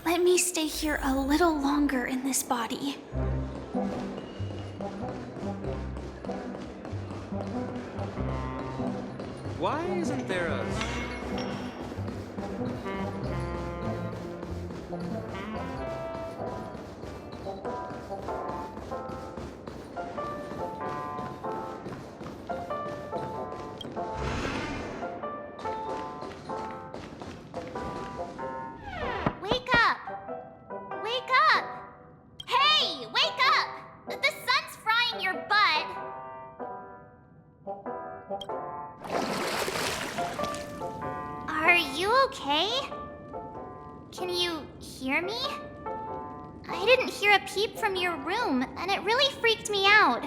Let me stay here a little longer in this body. Why isn't there a... Wake up! Wake up! Hey, wake up! The sun's frying your butt. Are you okay? Can you hear me? I didn't hear a peep from your room, and it really freaked me out.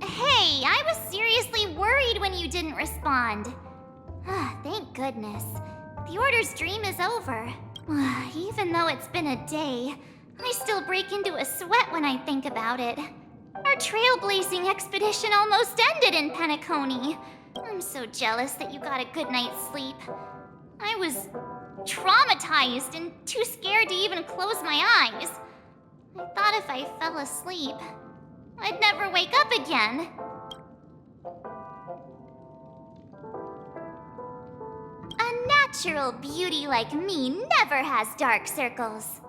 Hey, I was seriously worried when you didn't respond. Thank goodness. The Order's dream is over. Even though it's been a day, I still break into a sweat when I think about it. Our trailblazing expedition almost ended in Penacony. I'm so jealous that you got a good night's sleep. I was traumatized and too scared to even close my eyes. I thought if I fell asleep, I'd never wake up again. A natural beauty like me never has dark circles.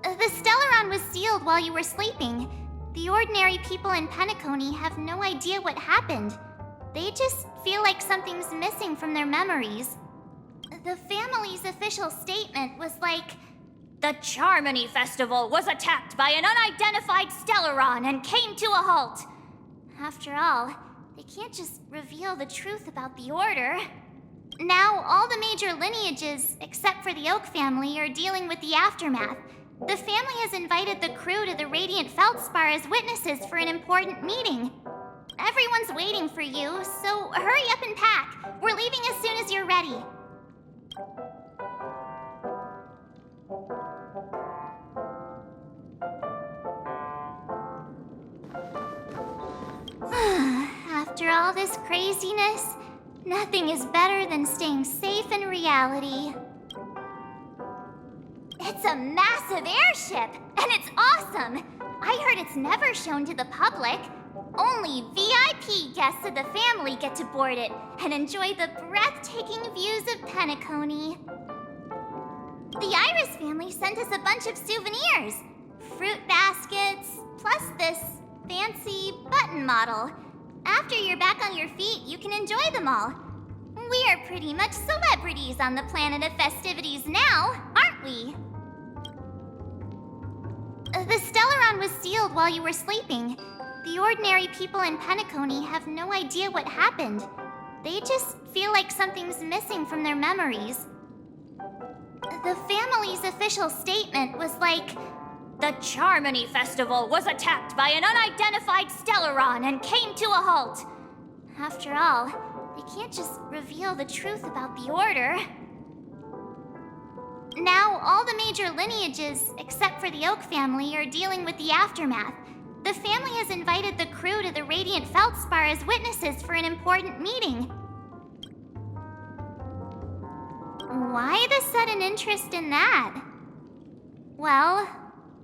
The Stellaron was sealed while you were sleeping. The ordinary people in Penacony have no idea what happened. They just feel like something's missing from their memories. The family's official statement was like, "The Charmony Festival was attacked by an unidentified Stellaron and came to a halt." After all, they can't just reveal the truth about the Order. Now, all the major lineages, except for the Oak family, are dealing with the aftermath. The family has invited the crew to the Radiant Feldspar as witnesses for an important meeting. Everyone's waiting for you, so hurry up and pack. We're leaving as soon as you're ready. After all this craziness, nothing is better than staying safe in reality. It's a massive airship, and it's awesome! I heard it's never shown to the public. Only VIP guests of the family get to board it and enjoy the breathtaking views of Penacony. The Iris family sent us a bunch of souvenirs. Fruit baskets, plus this fancy button model. After you're back on your feet, you can enjoy them all. We are pretty much celebrities on the planet of festivities now, aren't we? The Stellaron was sealed while you were sleeping. The ordinary people in Penacony have no idea what happened. They just feel like something's missing from their memories. The family's official statement was like, The Charmony Festival was attacked by an unidentified Stellaron and came to a halt. After all, they can't just reveal the truth about the Order. Now, all the major lineages, except for the Oak family, are dealing with the aftermath. The family has invited the crew to the Radiant Feldspar as witnesses for an important meeting. Why the sudden interest in that? Well,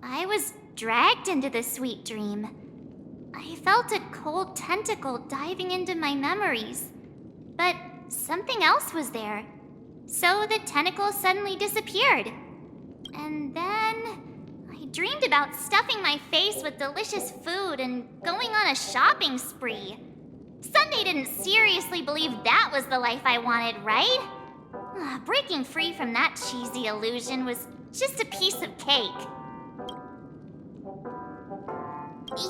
I was dragged into the sweet dream. I felt a cold tentacle diving into my memories, but something else was there. So the tentacle suddenly disappeared. And then I dreamed about stuffing my face with delicious food and going on a shopping spree. Sunday didn't seriously believe that was the life I wanted, right? Breaking free from that cheesy illusion was just a piece of cake.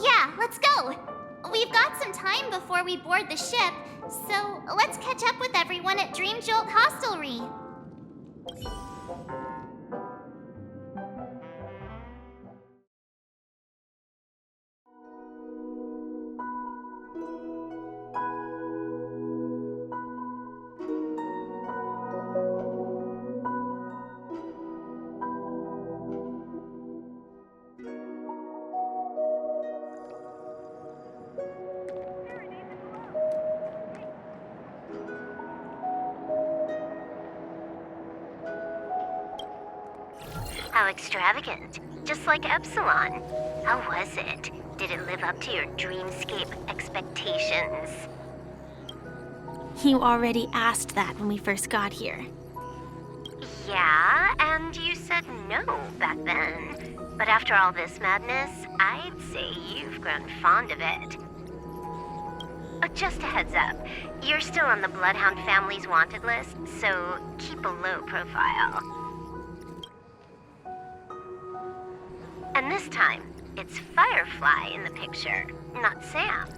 Yeah, let's go. We've got some time before we board the ship, so let's catch up with everyone at Dream Jolt Hostelry. How extravagant. Just like Epsilon. How was it? Did it live up to your dreamscape expectations? You already asked that when we first got here. Yeah, and you said no back then. But after all this madness, I'd say you've grown fond of it. Oh, just a heads up. You're still on the Bloodhound family's wanted list, so keep a low profile. And this time, it's Firefly in the picture, not Sam.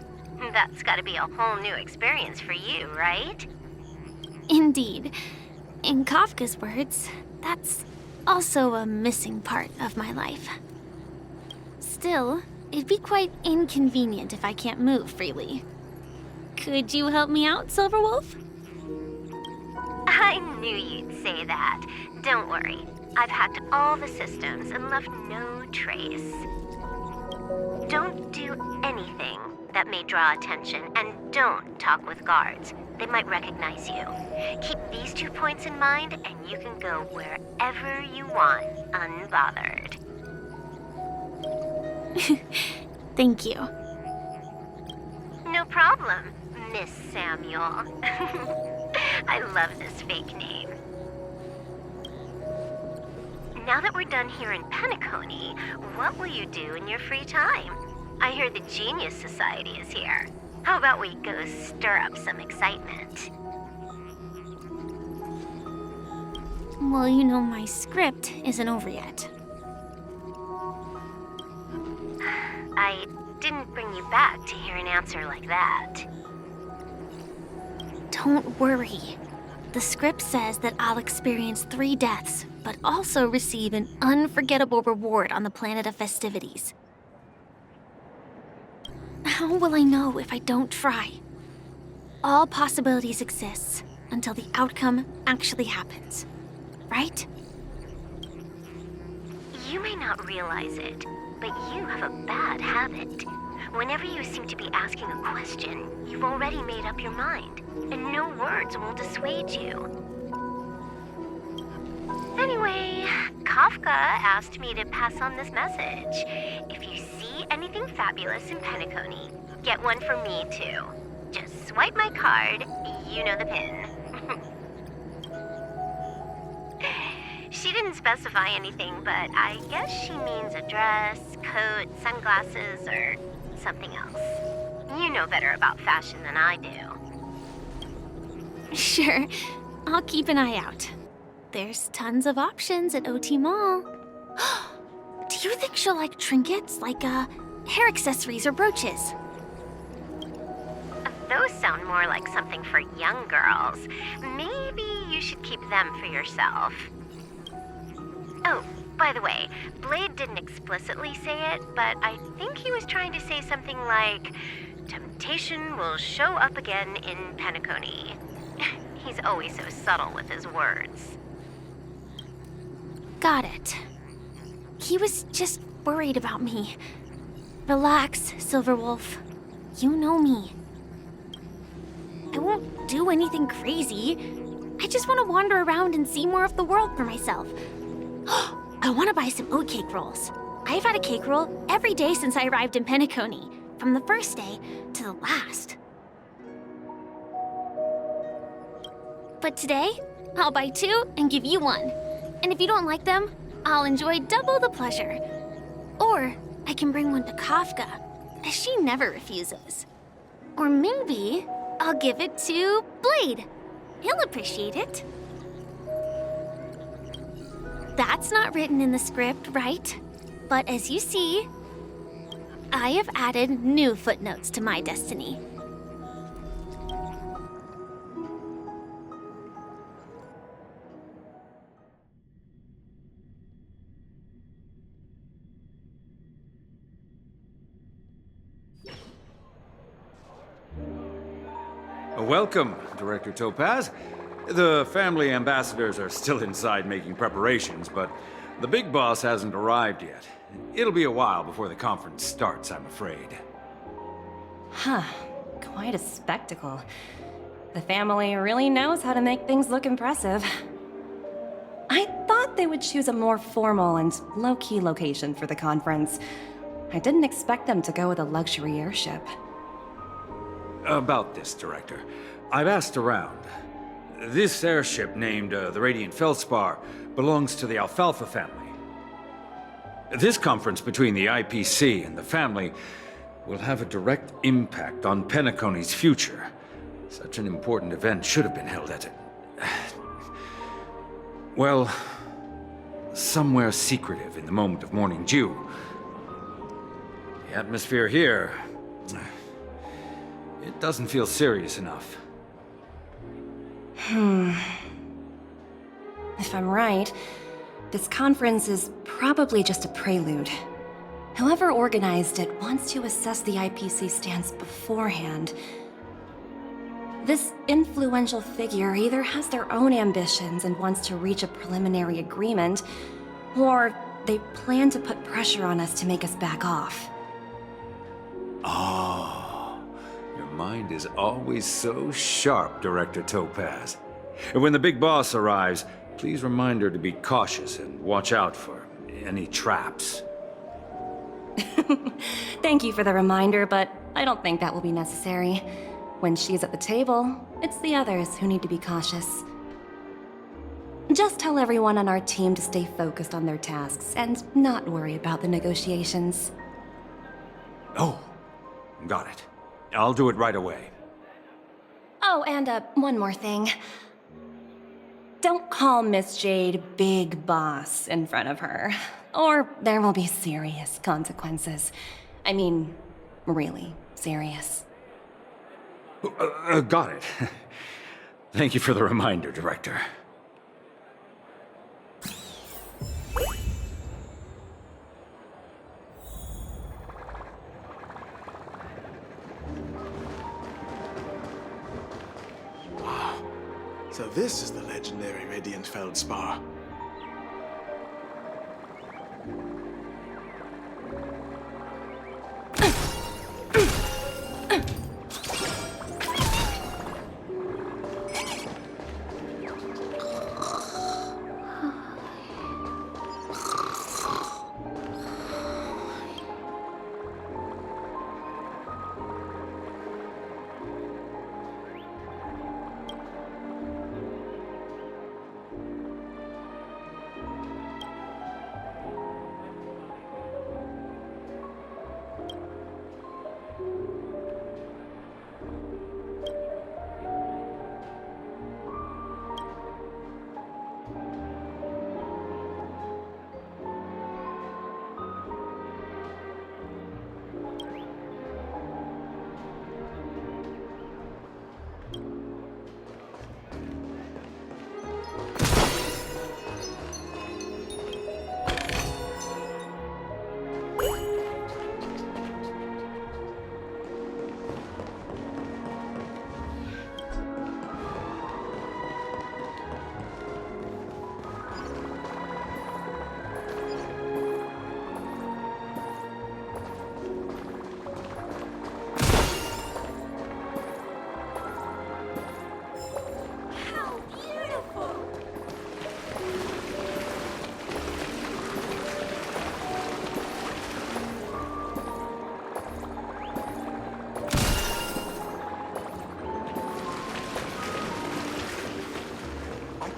That's gotta be a whole new experience for you, right? Indeed. In Kafka's words, that's also a missing part of my life. Still, it'd be quite inconvenient if I can't move freely. Could you help me out, Silverwolf? I knew you'd say that. Don't worry. I've hacked all the systems and left no trace. Don't do anything that may draw attention, and don't talk with guards. They might recognize you. Keep these 2 points in mind, and you can go wherever you want, unbothered. Thank you. No problem, Miss Samuel. I love this fake name. Now that we're done here in Penacony, what will you do in your free time? I hear the Genius Society is here. How about we go stir up some excitement? Well, you know my script isn't over yet. I didn't bring you back to hear an answer like that. Don't worry. The script says that I'll experience 3 deaths, but also receive an unforgettable reward on the planet of festivities. How will I know if I don't try? All possibilities exist until the outcome actually happens, right? You may not realize it, but you have a bad habit. Whenever you seem to be asking a question, you've already made up your mind, and no words will dissuade you. Anyway, Kafka asked me to pass on this message. If you see anything fabulous in Penacony, get one for me too. Just swipe my card, you know the pin. She didn't specify anything, but I guess she means a dress, coat, sunglasses, or something else. You know better about fashion than I do. Sure, I'll keep an eye out. There's tons of options at OT Mall. Do you think she'll like trinkets, like hair accessories or brooches? Those sound more like something for young girls. Maybe you should keep them for yourself. Oh, By the way, Blade didn't explicitly say it, but I think he was trying to say something like, temptation will show up again in Penacony. He's always so subtle with his words. Got it. He was just worried about me. Relax, Silverwolf. You know me. I won't do anything crazy. I just want to wander around and see more of the world for myself. I want to buy some oatcake rolls. I've had a cake roll every day since I arrived in Penacony, from the first day to the last. But today, I'll buy 2 and give you 1. And if you don't like them, I'll enjoy double the pleasure. Or I can bring one to Kafka, as she never refuses. Or maybe I'll give it to Blade. He'll appreciate it. That's not written in the script, right? But as you see, I have added new footnotes to my destiny. Welcome, Director Topaz. The family ambassadors are still inside making preparations, but the big boss hasn't arrived yet. It'll be a while before the conference starts, I'm afraid. Huh. Quite a spectacle. The family really knows how to make things look impressive. I thought they would choose a more formal and low-key location for the conference. I didn't expect them to go with a luxury airship. About this, Director. I've asked around. This airship, named the Radiant Feldspar, belongs to the Alfalfa family. This conference between the IPC and the family will have a direct impact on Penacony's future. Such an important event should have been held at well, somewhere secretive in the moment of morning dew. The atmosphere here, it doesn't feel serious enough. If I'm right, this conference is probably just a prelude. Whoever organized it wants to assess the IPC stance beforehand. This influential figure either has their own ambitions and wants to reach a preliminary agreement, or they plan to put pressure on us to make us back off. Oh, your mind is always so sharp, Director Topaz. And when the big boss arrives, please remind her to be cautious and watch out for any traps. Thank you for the reminder, but I don't think that will be necessary. When she's at the table, it's the others who need to be cautious. Just tell everyone on our team to stay focused on their tasks and not worry about the negotiations. Oh, got it. I'll do it right away. Oh, and one more thing. Don't call Miss Jade Big Boss in front of her, or there will be serious consequences. I mean, really serious. Got it. Thank you for the reminder, Director. Wow. So this is the legendary Radiant Feldspar.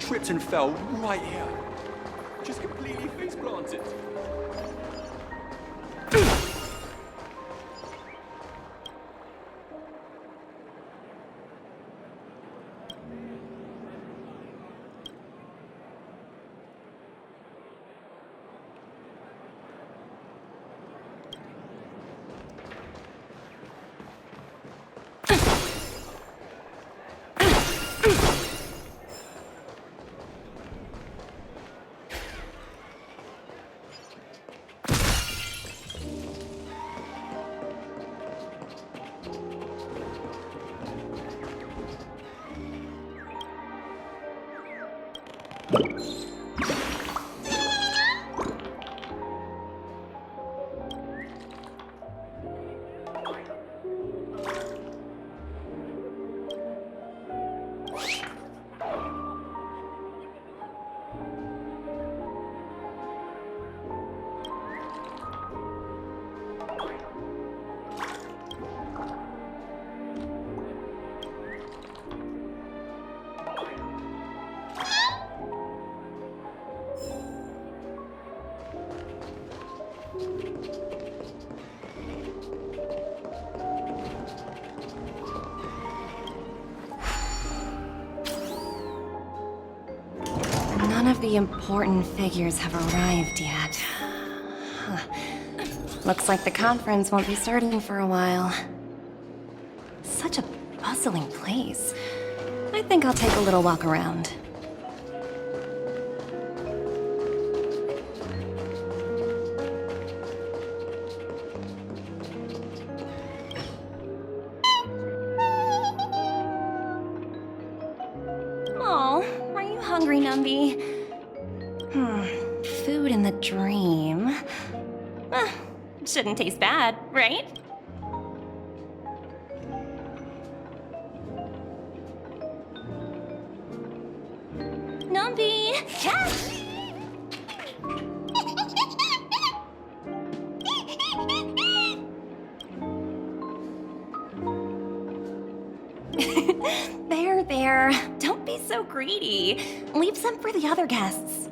tripped and fell right here. Just completely face planted. None of the important figures have arrived yet. Huh. Looks like the conference won't be starting for a while. Such a bustling place. I think I'll take a little walk around. Oh, are you hungry, Numby? Food in the dream. Shouldn't taste bad, right? Numby! Catch! There. Don't be so greedy. Leave some for the other guests.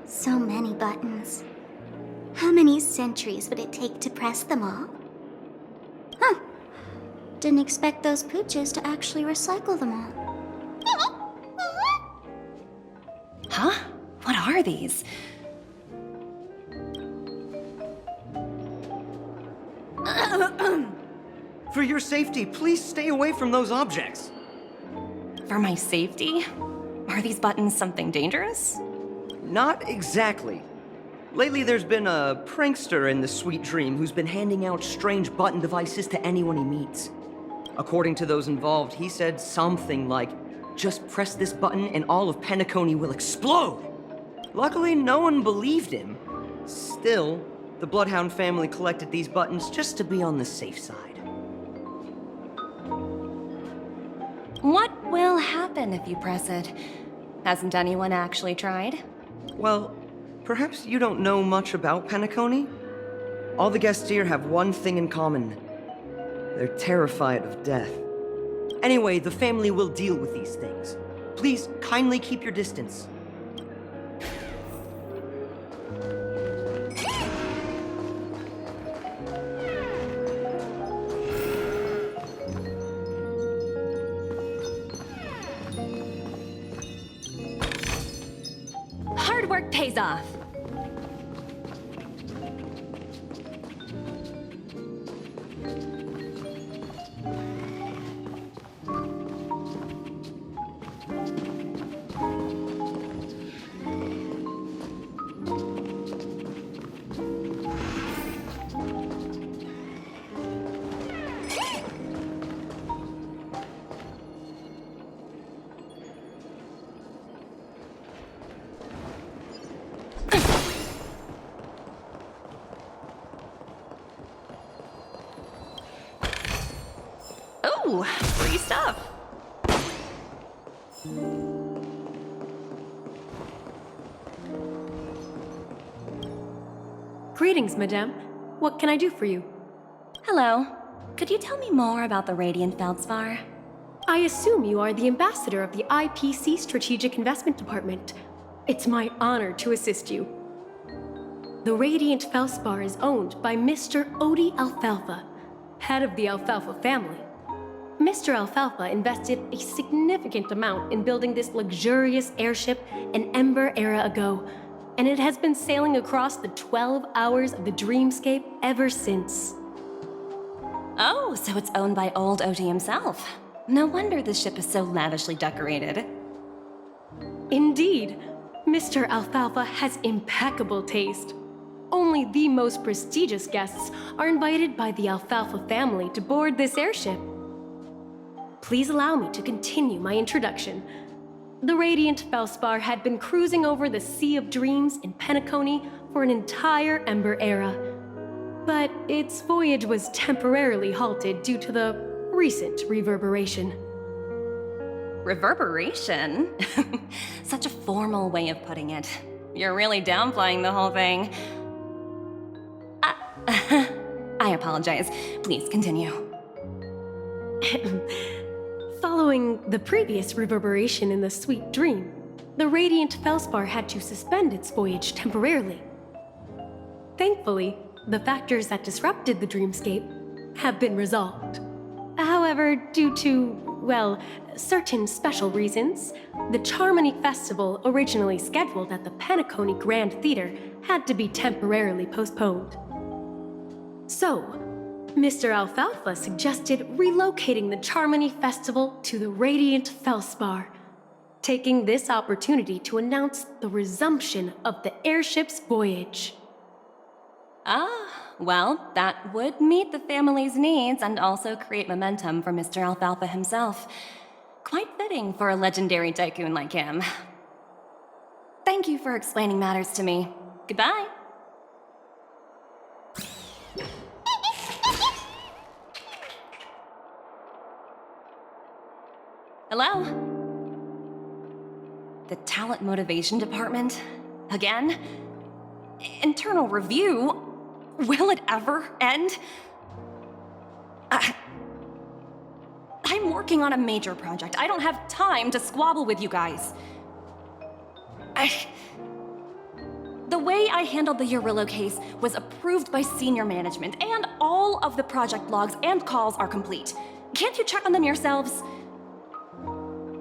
So many buttons. How many centuries would it take to press them all? Huh. Didn't expect those pooches to actually recycle them all. Huh? What are these? For your safety, please stay away from those objects. For my safety? Are these buttons something dangerous? Not exactly. Lately, there's been a prankster in the Sweet Dream who's been handing out strange button devices to anyone he meets. According to those involved, he said something like, "Just press this button and all of Penacony will explode!" Luckily, no one believed him. Still, the Bloodhound family collected these buttons just to be on the safe side. What will happen if you press it? Hasn't anyone actually tried? Well, perhaps you don't know much about Penacony? All the guests here have one thing in common. They're terrified of death. Anyway, the family will deal with these things. Please, kindly keep your distance. Hard work pays off. Ooh, free stuff. Greetings, madame. What can I do for you? Hello. Could you tell me more about the Radiant Feldspar? I assume you are the ambassador of the IPC Strategic Investment Department. It's my honor to assist you. The Radiant Feldspar is owned by Mr. Odie Alfalfa, head of the Alfalfa family. Mr. Alfalfa invested a significant amount in building this luxurious airship an Ember era ago, and it has been sailing across the 12 hours of the dreamscape ever since. Oh, so it's owned by old Odie himself. No wonder the ship is so lavishly decorated. Indeed, Mr. Alfalfa has impeccable taste. Only the most prestigious guests are invited by the Alfalfa family to board this airship. Please allow me to continue my introduction. The Radiant Feldspar had been cruising over the Sea of Dreams in Penacony for an entire Ember era. But its voyage was temporarily halted due to the recent reverberation. Reverberation? Such a formal way of putting it. You're really downplaying the whole thing. I apologize. Please continue. Following the previous reverberation in the Sweet Dream, the Radiant Feldspar had to suspend its voyage temporarily. Thankfully, the factors that disrupted the dreamscape have been resolved. However, due to, well, certain special reasons, the Charmony Festival originally scheduled at the Penacony Grand Theater had to be temporarily postponed. So, Mr. Alfalfa suggested relocating the Charmony Festival to the Radiant Feldspar, taking this opportunity to announce the resumption of the airship's voyage. Ah, well, that would meet the family's needs and also create momentum for Mr. Alfalfa himself. Quite fitting for a legendary tycoon like him. Thank you for explaining matters to me. Goodbye. Hello? The Talent Motivation Department? Again? Internal review? Will it ever end? I'm working on a major project. I don't have time to squabble with you guys. The way I handled the Urillo case was approved by senior management, and all of the project logs and calls are complete. Can't you check on them yourselves?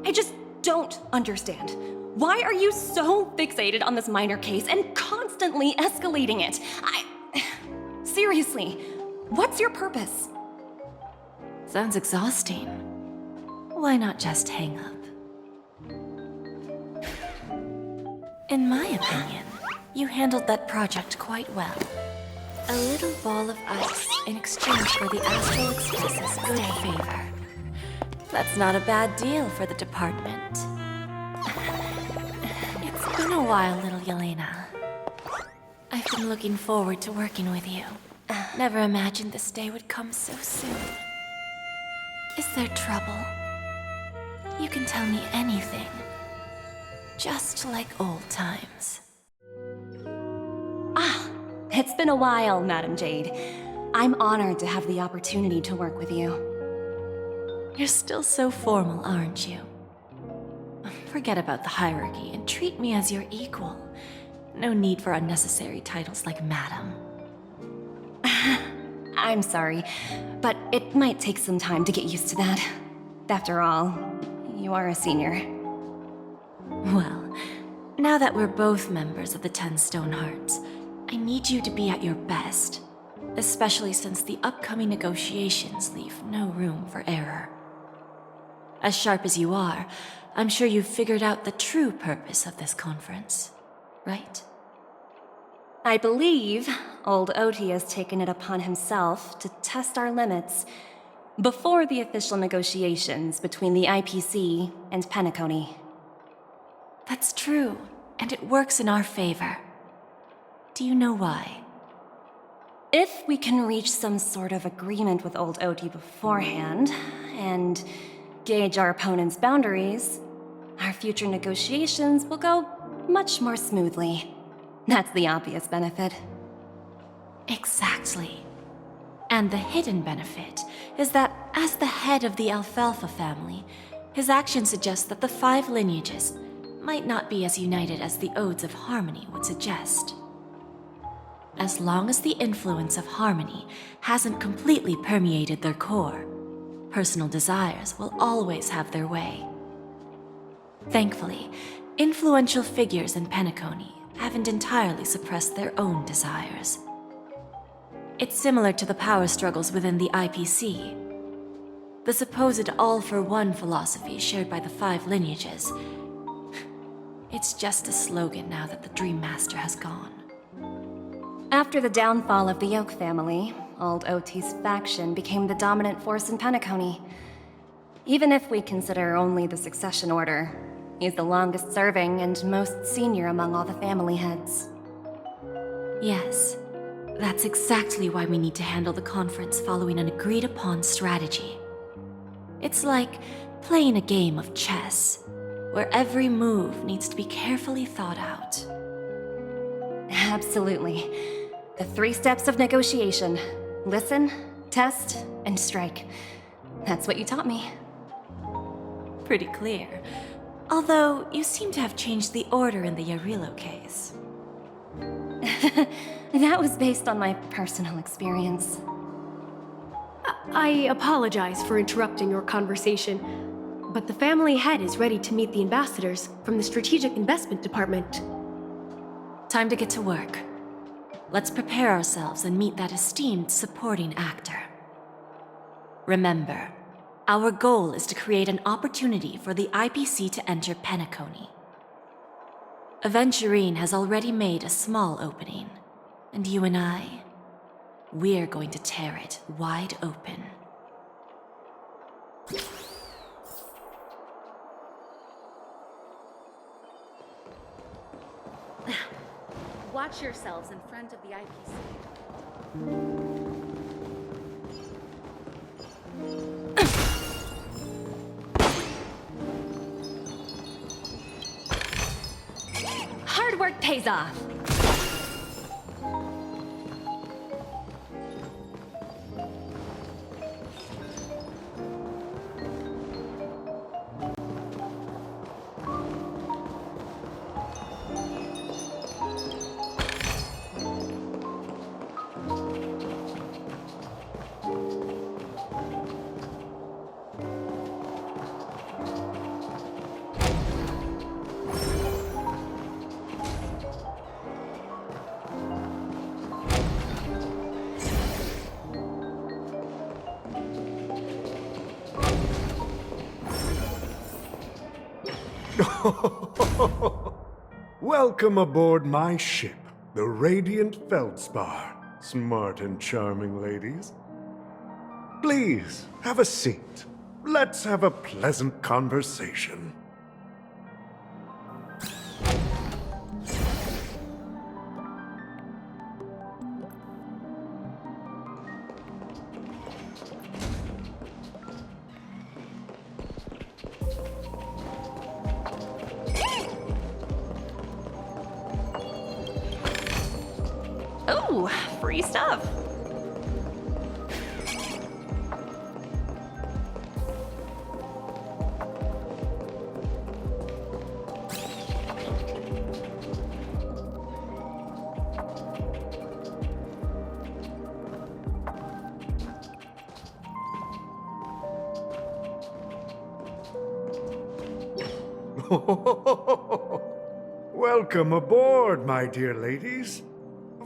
I just don't understand. Why are you so fixated on this minor case and constantly escalating it? Seriously, what's your purpose? Sounds exhausting. Why not just hang up? In my opinion, you handled that project quite well. A little ball of ice in exchange for the Astral Express's good favor. That's not a bad deal for the department. It's been a while, little Yelena. I've been looking forward to working with you. Never imagined this day would come so soon. Is there trouble? You can tell me anything. Just like old times. Ah, it's been a while, Madam Jade. I'm honored to have the opportunity to work with you. You're still so formal, aren't you? Forget about the hierarchy and treat me as your equal. No need for unnecessary titles like Madam. I'm sorry, but it might take some time to get used to that. After all, you are a senior. Well, now that we're both members of the 10 Stone Hearts, I need you to be at your best, especially since the upcoming negotiations leave no room for error. As sharp as you are, I'm sure you've figured out the true purpose of this conference, right? I believe old Oti has taken it upon himself to test our limits before the official negotiations between the IPC and Penacony. That's true, and it works in our favor. Do you know why? if we can reach some sort of agreement with old OT beforehand, and gauge our opponent's boundaries, our future negotiations will go much more smoothly. That's the obvious benefit. Exactly. And the hidden benefit is that, as the head of the Alfalfa family, his actions suggest that the 5 lineages might not be as united as the Odes of Harmony would suggest. As long as the influence of harmony hasn't completely permeated their core, personal desires will always have their way. Thankfully, influential figures in Penacony haven't entirely suppressed their own desires. It's similar to the power struggles within the IPC. The supposed all-for-one philosophy shared by the 5 lineages. It's just a slogan now that the Dream Master has gone. After the downfall of the Yoke family, old OT's faction became the dominant force in Penacony. Even if we consider only the succession order, he's the longest serving and most senior among all the family heads. Yes, that's exactly why we need to handle the conference following an agreed-upon strategy. It's like playing a game of chess, where every move needs to be carefully thought out. Absolutely. The 3 steps of negotiation. Listen, test, and strike. That's what you taught me. Pretty clear. Although, you seem to have changed the order in the Yarilo case. That was based on my personal experience. I apologize for interrupting your conversation, but the family head is ready to meet the ambassadors from the Strategic Investment Department. Time to get to work. Let's prepare ourselves and meet that esteemed supporting actor. Remember, our goal is to create an opportunity for the IPC to enter Penacony. Aventurine has already made a small opening, and you and I, we're going to tear it wide open. Watch yourselves in front of the IPC. Hard work pays off. Welcome aboard my ship, the Radiant Feldspar. Smart and charming ladies. Please, have a seat. Let's have a pleasant conversation. Ooh, free stuff. Welcome aboard, my dear ladies.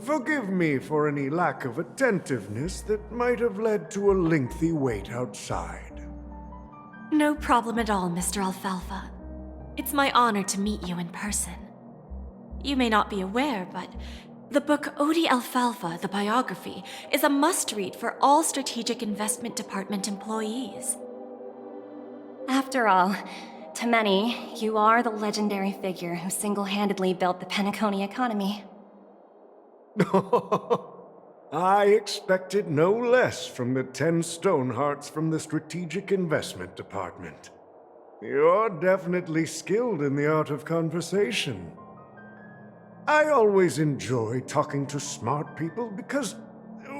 Forgive me for any lack of attentiveness that might have led to a lengthy wait outside. No problem at all, Mr. Alfalfa. It's my honor to meet you in person. You may not be aware, but the book Odi Alfalfa, the biography, is a must-read for all Strategic Investment Department employees. After all, to many, you are the legendary figure who single-handedly built the Penacony economy. I expected no less from the 10 Stonehearts from the Strategic Investment Department. You're definitely skilled in the art of conversation. I always enjoy talking to smart people because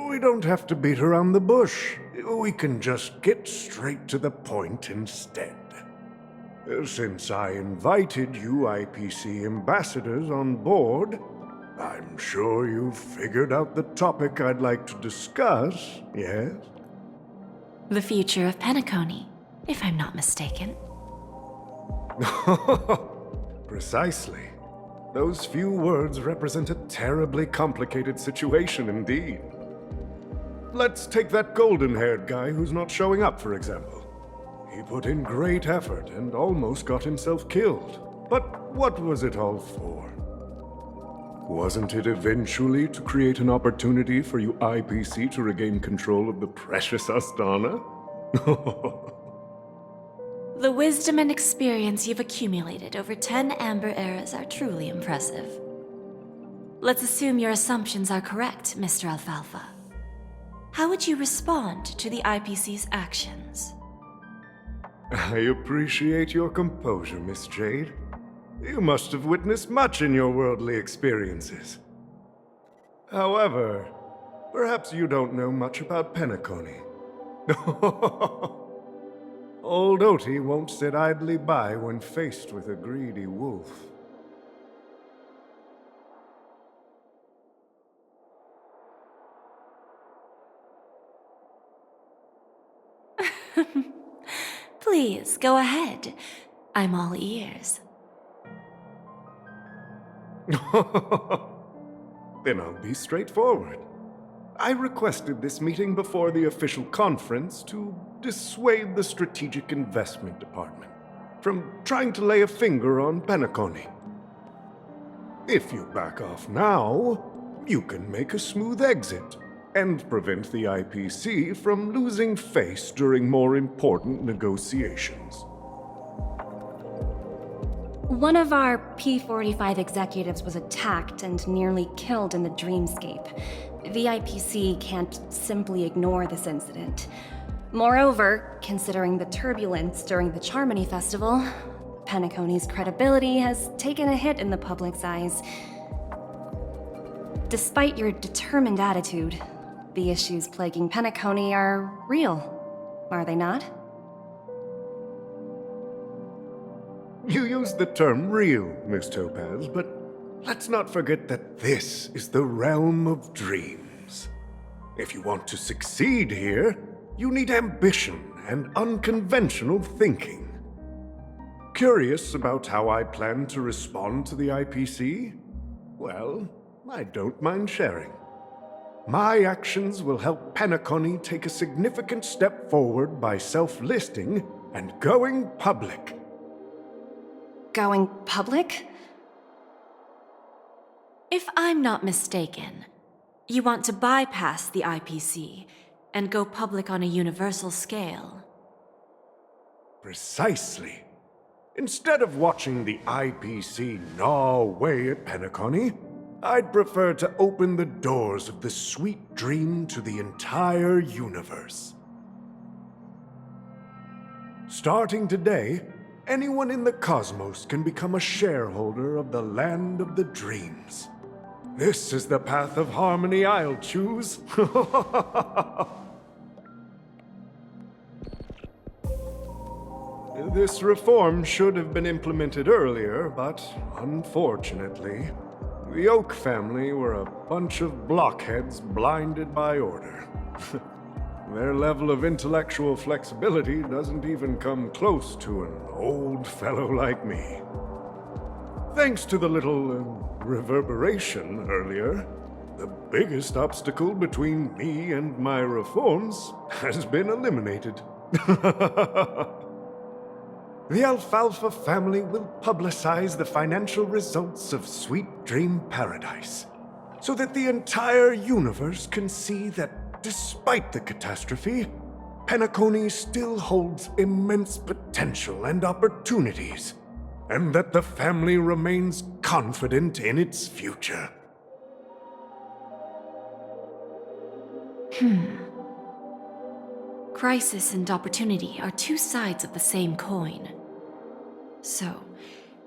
we don't have to beat around the bush. We can just get straight to the point instead. Since I invited you IPC ambassadors on board, I'm sure you've figured out the topic I'd like to discuss, yes? The future of Penacony, if I'm not mistaken. Precisely. Those few words represent a terribly complicated situation indeed. Let's take that golden-haired guy who's not showing up, for example. He put in great effort and almost got himself killed. But what was it all for? Wasn't it eventually to create an opportunity for you IPC to regain control of the precious Astana? The wisdom and experience you've accumulated over 10 Amber Eras are truly impressive. Let's assume your assumptions are correct, Mr. Alfalfa. How would you respond to the IPC's actions? I appreciate your composure, Miss Jade. You must have witnessed much in your worldly experiences. However, perhaps you don't know much about Penacony. Old Oti won't sit idly by when faced with a greedy wolf. Please, go ahead. I'm all ears. Then I'll be straightforward. I requested this meeting before the official conference to dissuade the Strategic Investment Department from trying to lay a finger on Penacony. If you back off now, you can make a smooth exit and prevent the IPC from losing face during more important negotiations. One of our P45 executives was attacked and nearly killed in the dreamscape. The IPC can't simply ignore this incident. Moreover, considering the turbulence during the Charmony Festival, Penacony's credibility has taken a hit in the public's eyes. Despite your determined attitude, the issues plaguing Penacony are real, are they not? You used the term real, Miss Topaz, but let's not forget that this is the realm of dreams. If you want to succeed here, you need ambition and unconventional thinking. Curious about how I plan to respond to the IPC? Well, I don't mind sharing. My actions will help Penacony take a significant step forward by self-listing and going public. Going public? If I'm not mistaken, you want to bypass the IPC and go public on a universal scale. Precisely. Instead of watching the IPC gnaw away at Penacony, I'd prefer to open the doors of the sweet dream to the entire universe. Starting today, anyone in the cosmos can become a shareholder of the land of the dreams. This is the path of harmony I'll choose. This reform should have been implemented earlier, but unfortunately, the Oak family were a bunch of blockheads blinded by order. Their level of intellectual flexibility doesn't even come close to an old fellow like me. Thanks to the little reverberation earlier, the biggest obstacle between me and my reforms has been eliminated. The Alfalfa family will publicize the financial results of Sweet Dream Paradise, so that the entire universe can see that despite the catastrophe, Penacony still holds immense potential and opportunities, and that the family remains confident in its future. Crisis and opportunity are two sides of the same coin. So,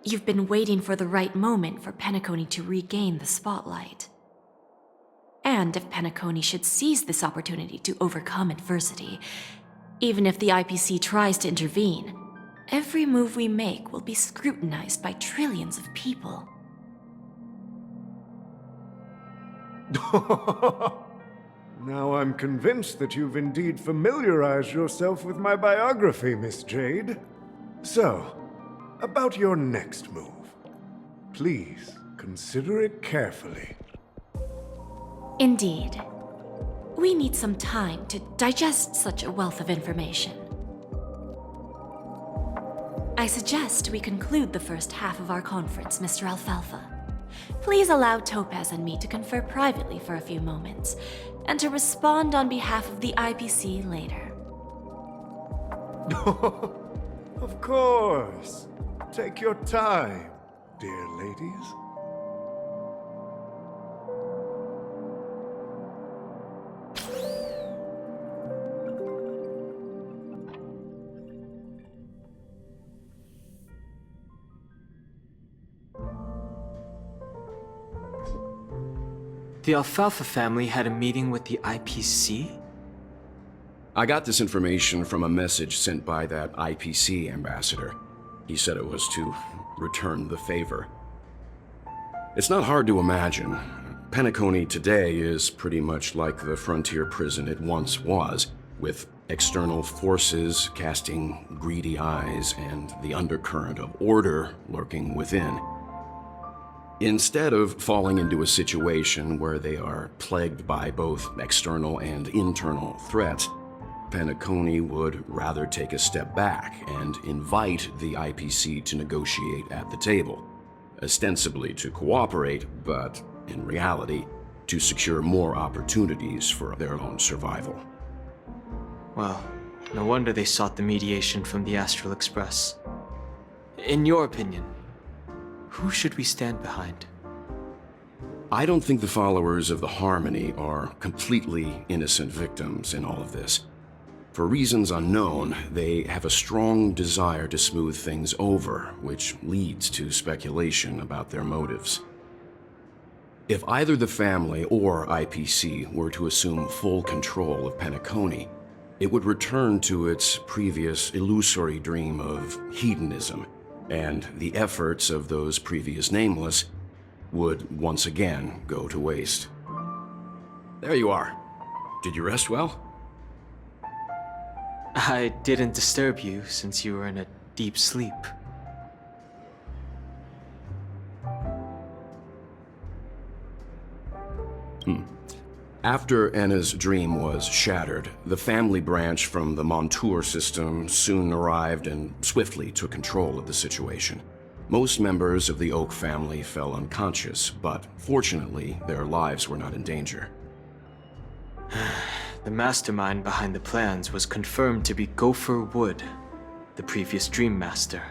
you've been waiting for the right moment for Penacony to regain the spotlight. And if Penacony should seize this opportunity to overcome adversity, even if the IPC tries to intervene, every move we make will be scrutinized by trillions of people. Now I'm convinced that you've indeed familiarized yourself with my biography, Miss Jade. So, about your next move. Please, consider it carefully. Indeed. We need some time to digest such a wealth of information. I suggest we conclude the first half of our conference, Mr. Alfalfa. Please allow Topaz and me to confer privately for a few moments, and to respond on behalf of the IPC later. Of course. Take your time, dear ladies. The Alfalfa family had a meeting with the IPC? I got this information from a message sent by that IPC ambassador. He said it was to return the favor. It's not hard to imagine. Penacony today is pretty much like the frontier prison it once was, with external forces casting greedy eyes and the undercurrent of order lurking within. Instead of falling into a situation where they are plagued by both external and internal threats, Penacony would rather take a step back and invite the IPC to negotiate at the table, ostensibly to cooperate, but in reality, to secure more opportunities for their own survival. Well, no wonder they sought the mediation from the Astral Express. In your opinion, who should we stand behind? I don't think the followers of the Harmony are completely innocent victims in all of this. For reasons unknown, they have a strong desire to smooth things over, which leads to speculation about their motives. If either the family or IPC were to assume full control of Penacony, it would return to its previous illusory dream of hedonism, and the efforts of those previous nameless would once again go to waste. There you are. Did you rest well? I didn't disturb you since you were in a deep sleep. After Enna's dream was shattered, the family branch from the Montour system soon arrived and swiftly took control of the situation. Most members of the Oak family fell unconscious, but fortunately, their lives were not in danger. The mastermind behind the plans was confirmed to be Gopher Wood, the previous Dream Master.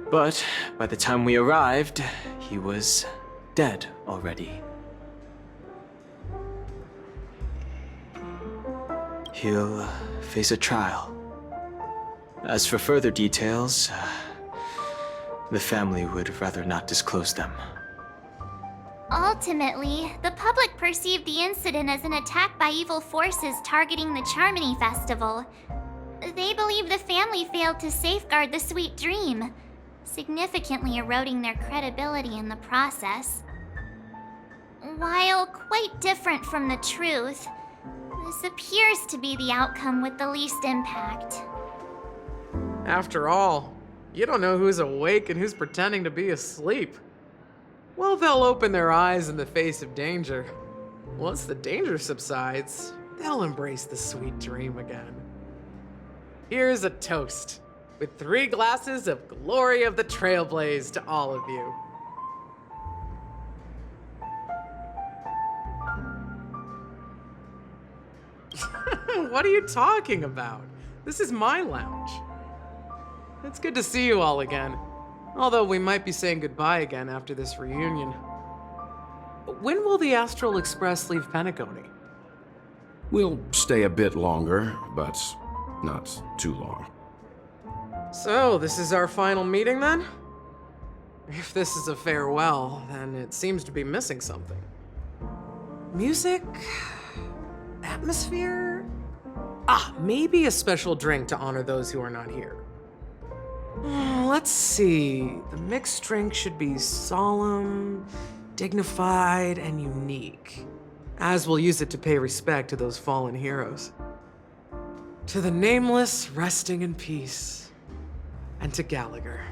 But by the time we arrived, he was dead already. He'll face a trial. As for further details, the family would rather not disclose them. Ultimately, the public perceived the incident as an attack by evil forces targeting the Charmony Festival. They believe the family failed to safeguard the sweet dream, significantly eroding their credibility in the process. While quite different from the truth, this appears to be the outcome with the least impact. After all, you don't know who's awake and who's pretending to be asleep. Well, they'll open their eyes in the face of danger. Once the danger subsides, they'll embrace the sweet dream again. Here's a toast, with 3 glasses of Glory of the Trailblaze to all of you. What are you talking about? This is my lounge. It's good to see you all again. Although we might be saying goodbye again after this reunion. When will the Astral Express leave Penacony? We'll stay a bit longer, but not too long. So, this is our final meeting then? If this is a farewell, then it seems to be missing something. Music? Atmosphere? Maybe a special drink to honor those who are not here. Let's see. The mixed drink should be solemn, dignified, and unique, as we'll use it to pay respect to those fallen heroes. To the nameless resting in peace, and to Gallagher.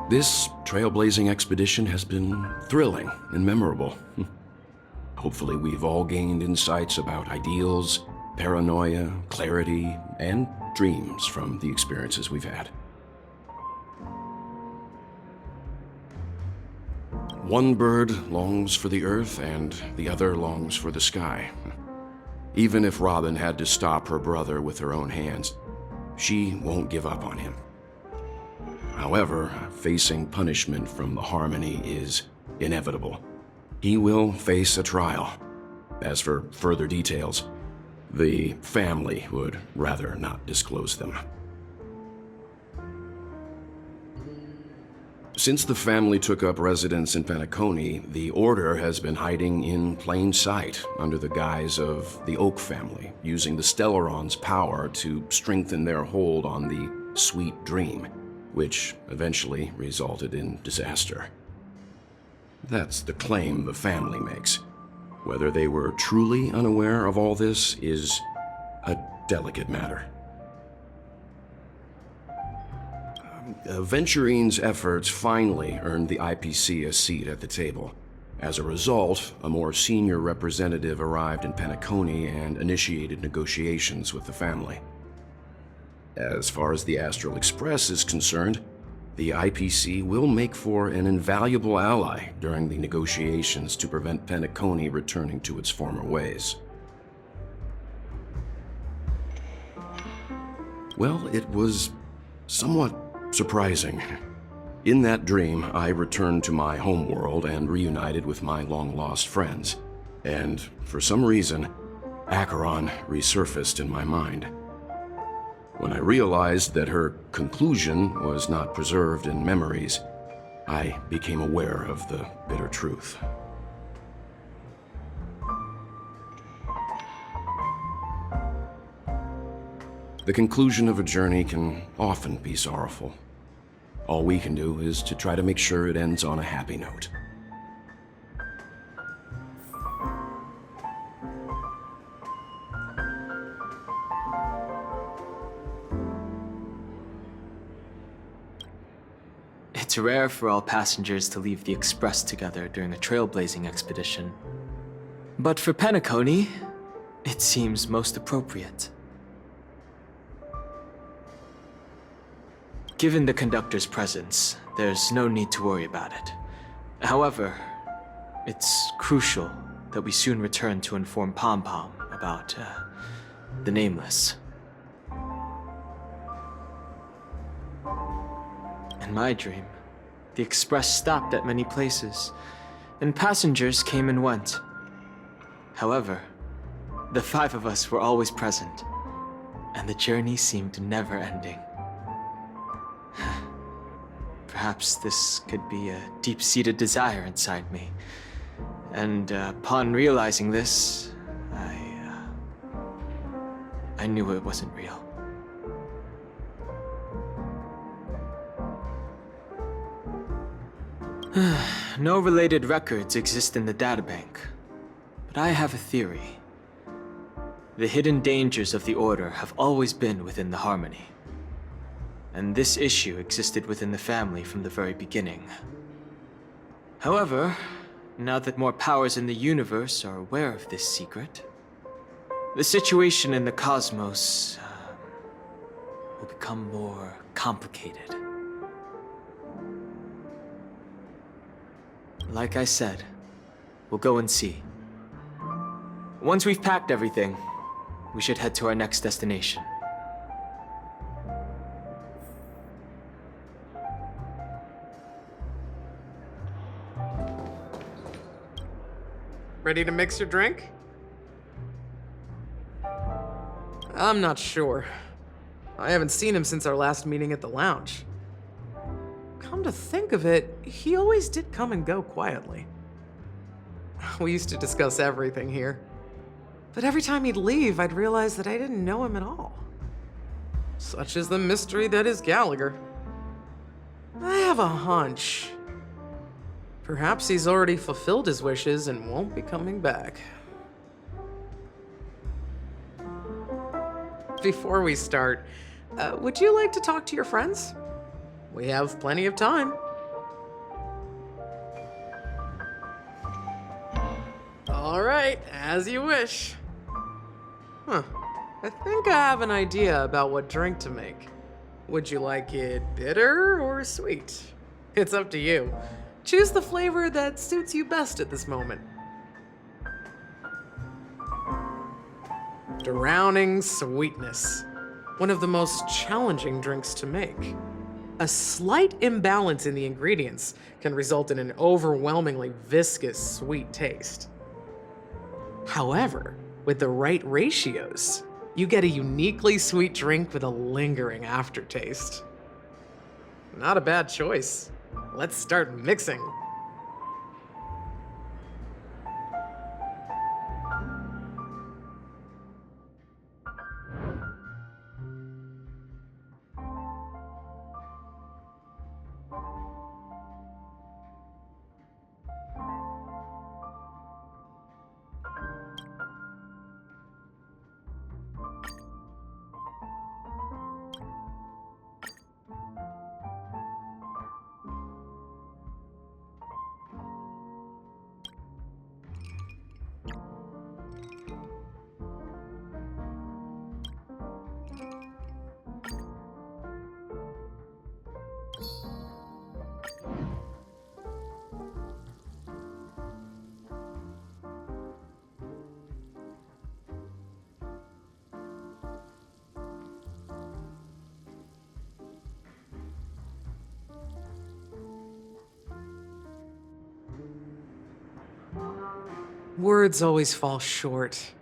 This trailblazing expedition has been thrilling and memorable. Hopefully we've all gained insights about ideals, paranoia, clarity, and dreams from the experiences we've had. One bird longs for the earth and the other longs for the sky. Even if Robin had to stop her brother with her own hands, she won't give up on him. However, facing punishment from the Harmony is inevitable. He will face a trial. As for further details, the family would rather not disclose them. Since the family took up residence in Penacony, the Order has been hiding in plain sight under the guise of the Oak family, using the Stellaron's power to strengthen their hold on the Sweet Dream, which eventually resulted in disaster. That's the claim the family makes. Whether they were truly unaware of all this is a delicate matter. Venturine's efforts finally earned the IPC a seat at the table. As a result, a more senior representative arrived in Penacony and initiated negotiations with the family. As far as the Astral Express is concerned, the IPC will make for an invaluable ally during the negotiations to prevent Penacony returning to its former ways. Well, it was somewhat surprising. In that dream, I returned to my homeworld and reunited with my long-lost friends. And for some reason, Acheron resurfaced in my mind. When I realized that her conclusion was not preserved in memories, I became aware of the bitter truth. The conclusion of a journey can often be sorrowful. All we can do is to try to make sure it ends on a happy note. It's rare for all passengers to leave the Express together during a trailblazing expedition. But for Penacony, it seems most appropriate. Given the conductor's presence, there's no need to worry about it. However, it's crucial that we soon return to inform Pom Pom about, the Nameless. In my dream, the Express stopped at many places, and passengers came and went. However, the five of us were always present, and the journey seemed never ending. Perhaps this could be a deep-seated desire inside me. And upon realizing this, I knew it wasn't real. No related records exist in the databank, but I have a theory. The hidden dangers of the Order have always been within the Harmony. And this issue existed within the family from the very beginning. However, now that more powers in the universe are aware of this secret, the situation in the cosmos will become more complicated. Like I said, we'll go and see. Once we've packed everything, we should head to our next destination. Ready to mix your drink? I'm not sure. I haven't seen him since our last meeting at the lounge. Come to think of it, he always did come and go quietly. We used to discuss everything here. But every time he'd leave, I'd realize that I didn't know him at all. Such is the mystery that is Gallagher. I have a hunch. Perhaps he's already fulfilled his wishes and won't be coming back. Before we start, would you like to talk to your friends? We have plenty of time. As you wish. Huh. I think I have an idea about what drink to make. Would you like it bitter or sweet? It's up to you. Choose the flavor that suits you best at this moment. Drowning sweetness. One of the most challenging drinks to make. A slight imbalance in the ingredients can result in an overwhelmingly viscous sweet taste. However, with the right ratios, you get a uniquely sweet drink with a lingering aftertaste. Not a bad choice. Let's start mixing. Words always fall short.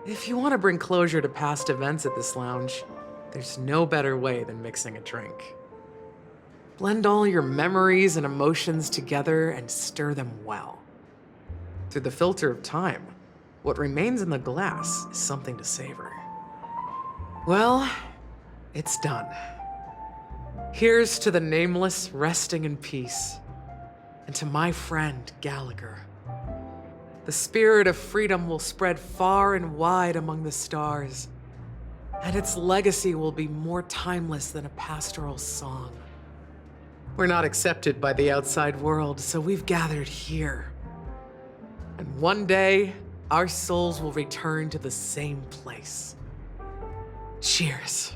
If you want to bring closure to past events at this lounge, there's no better way than mixing a drink. Blend all your memories and emotions together and stir them well. Through the filter of time, what remains in the glass is something to savor. Well, it's done. Here's to the nameless resting in peace, and to my friend Gallagher. The spirit of freedom will spread far and wide among the stars, and its legacy will be more timeless than a pastoral song. We're not accepted by the outside world, so we've gathered here. And one day, our souls will return to the same place. Cheers.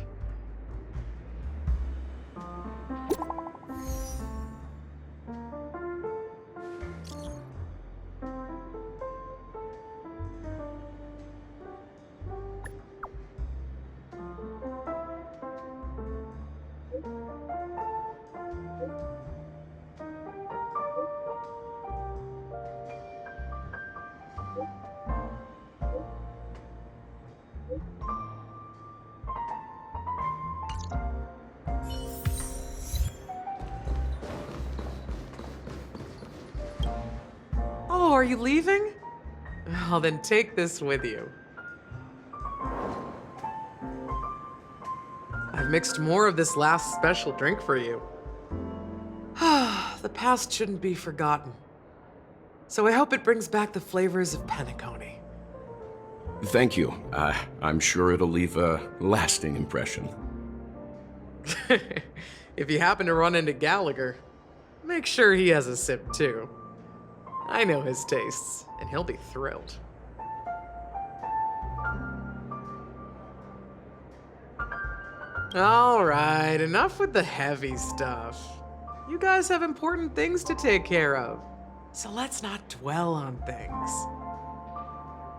Oh, are you leaving? Well, then take this with you. I've mixed more of this last special drink for you. The past shouldn't be forgotten. So I hope it brings back the flavors of Penacony. Thank you. I'm sure it'll leave a lasting impression. If you happen to run into Gallagher, make sure he has a sip too. I know his tastes, and he'll be thrilled. All right, enough with the heavy stuff. You guys have important things to take care of, so let's not dwell on things.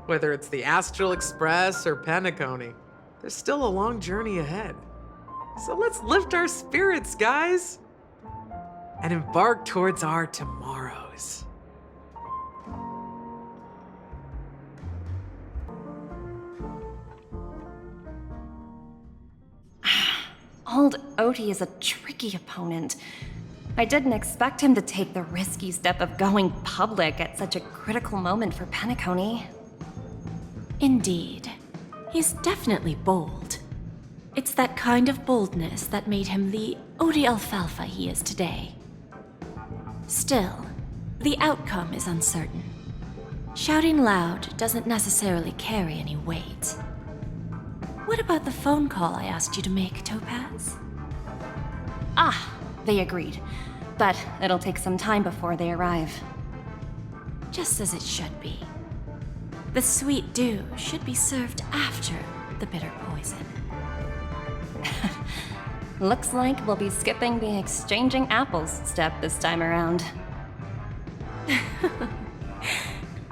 Whether it's the Astral Express or Penacony, there's still a long journey ahead. So let's lift our spirits, guys, and embark towards our tomorrows. Old Odie is a tricky opponent. I didn't expect him to take the risky step of going public at such a critical moment for Penacony. Indeed. He's definitely bold. It's that kind of boldness that made him the Odie Alfalfa he is today. Still, the outcome is uncertain. Shouting loud doesn't necessarily carry any weight. What about the phone call I asked you to make, Topaz? Ah, they agreed. But it'll take some time before they arrive. Just as it should be. The sweet dew should be served after the bitter poison. Looks like we'll be skipping the exchanging apples step this time around.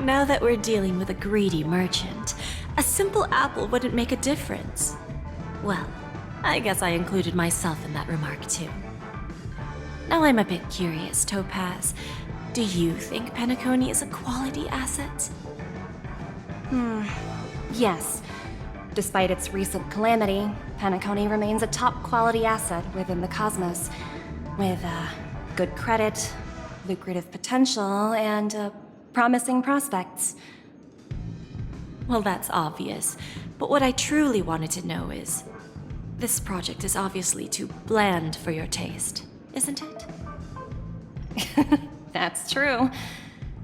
Now that we're dealing with a greedy merchant, a simple apple wouldn't make a difference. Well, I guess I included myself in that remark too. Now I'm a bit curious, Topaz. Do you think Penacony is a quality asset? Yes. Despite its recent calamity, Penacony remains a top quality asset within the cosmos, with good credit, lucrative potential, and promising prospects. Well, that's obvious, but what I truly wanted to know is, this project is obviously too bland for your taste, isn't it? That's true.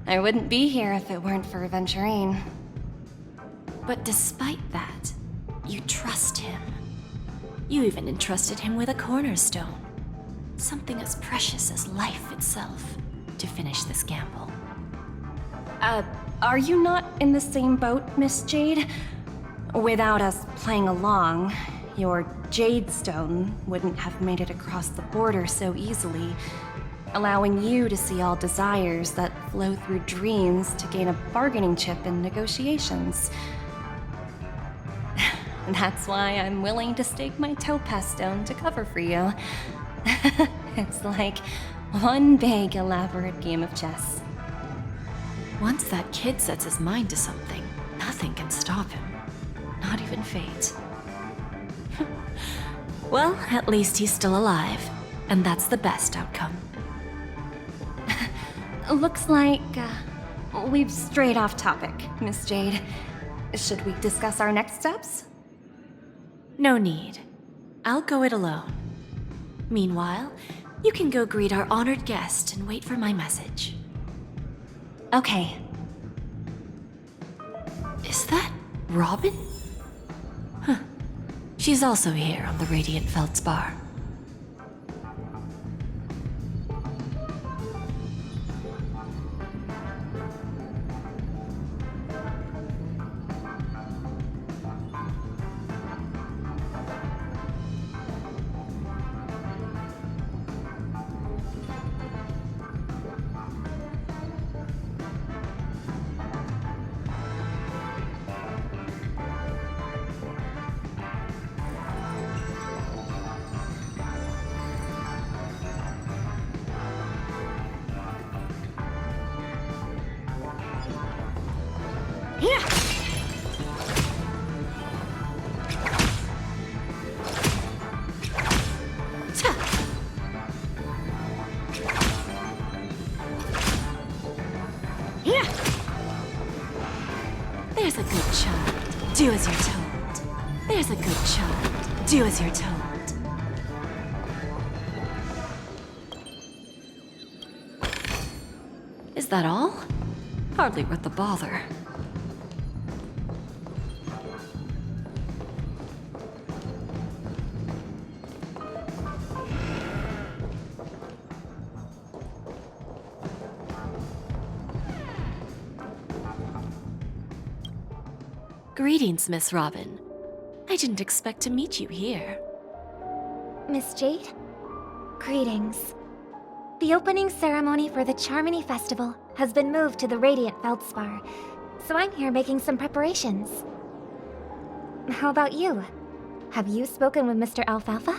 I wouldn't be here if it weren't for Aventurine. But despite that, you trust him. You even entrusted him with a cornerstone, something as precious as life itself, to finish this gamble. Are you not in the same boat, Miss Jade? Without us playing along, your Jade Stone wouldn't have made it across the border so easily, allowing you to see all desires that flow through dreams to gain a bargaining chip in negotiations. That's why I'm willing to stake my Topaz Stone to cover for you. It's like one big, elaborate game of chess. Once that kid sets his mind to something, nothing can stop him. Not even fate. Well, at least he's still alive, and that's the best outcome. Looks like we've strayed off topic, Miss Jade. Should we discuss our next steps? No need. I'll go it alone. Meanwhile, you can go greet our honored guest and wait for my message. Okay. Is that Robin? Huh. She's also here on the Radiant Feldspar. There's a good child. Do as you're told. There's a good child. Do as you're told. Is that all? Hardly worth the bother. Greetings, Miss Robin. I didn't expect to meet you here. Miss Jade? Greetings. The opening ceremony for the Charmony Festival has been moved to the Radiant Feldspar, so I'm here making some preparations. How about you? Have you spoken with Mr. Alfalfa?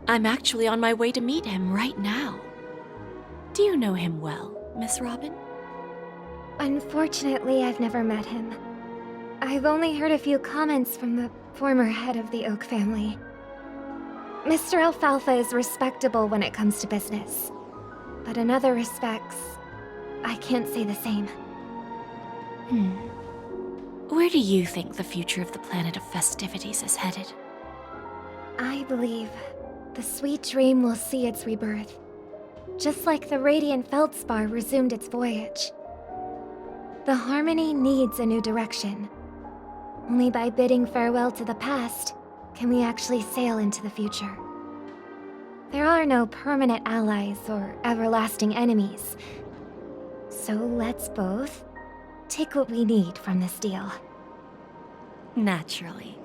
I'm actually on my way to meet him right now. Do you know him well, Miss Robin? Unfortunately, I've never met him. I've only heard a few comments from the former head of the Oak family. Mr. Alfalfa is respectable when it comes to business, but in other respects, I can't say the same. Where do you think the future of the planet of festivities is headed? I believe the sweet dream will see its rebirth, just like the Radiant Feldspar resumed its voyage. The Harmony needs a new direction. Only by bidding farewell to the past can we actually sail into the future. There are no permanent allies or everlasting enemies. So let's both take what we need from this deal. Naturally.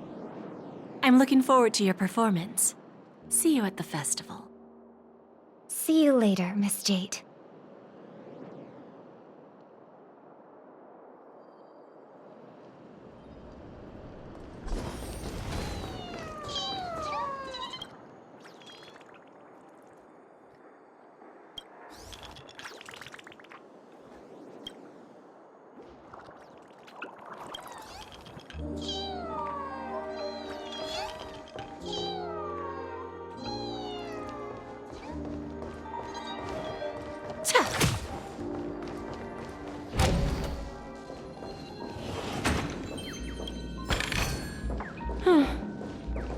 I'm looking forward to your performance. See you at the festival. See you later, Miss Jade.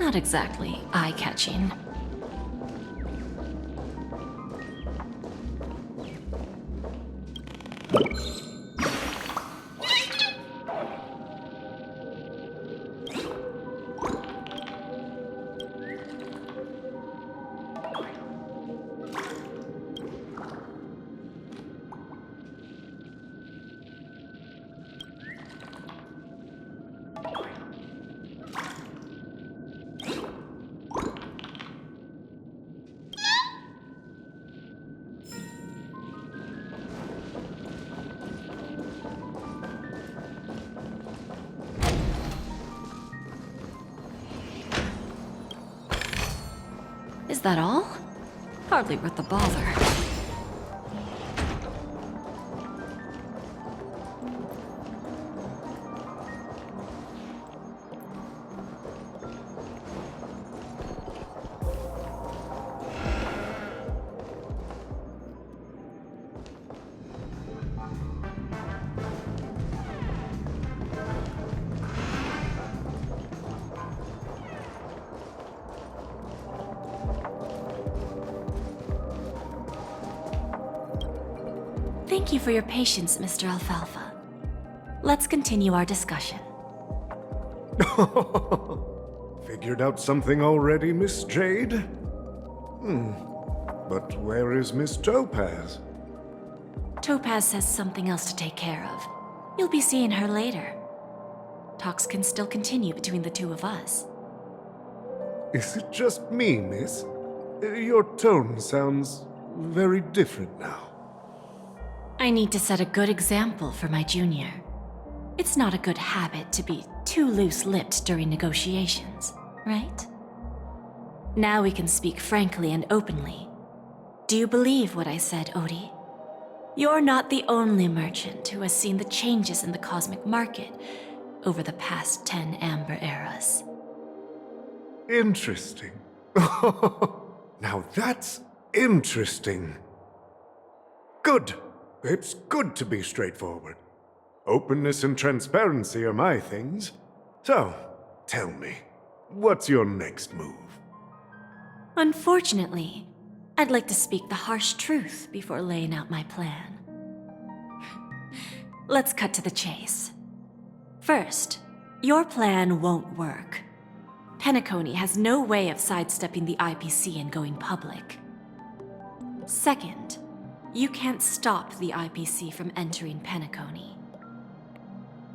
Not exactly eye-catching. Is that all? Hardly worth the bother. Thank you for your patience, Mr. Alfalfa. Let's continue our discussion. Figured out something already, Miss Jade? But where is Miss Topaz? Topaz has something else to take care of. You'll be seeing her later. Talks can still continue between the two of us. Is it just me, miss? Your tone sounds very different now. I need to set a good example for my junior. It's not a good habit to be too loose-lipped during negotiations, right? Now we can speak frankly and openly. Do you believe what I said, Odie? You're not the only merchant who has seen the changes in the cosmic market over the past 10 Amber Eras. Interesting. Now that's interesting. Good. It's good to be straightforward. Openness and transparency are my things. So, tell me, what's your next move? Unfortunately, I'd like to speak the harsh truth before laying out my plan. Let's cut to the chase. First, your plan won't work. Penacony has no way of sidestepping the IPC and going public. Second, you can't stop the IPC from entering Penacony.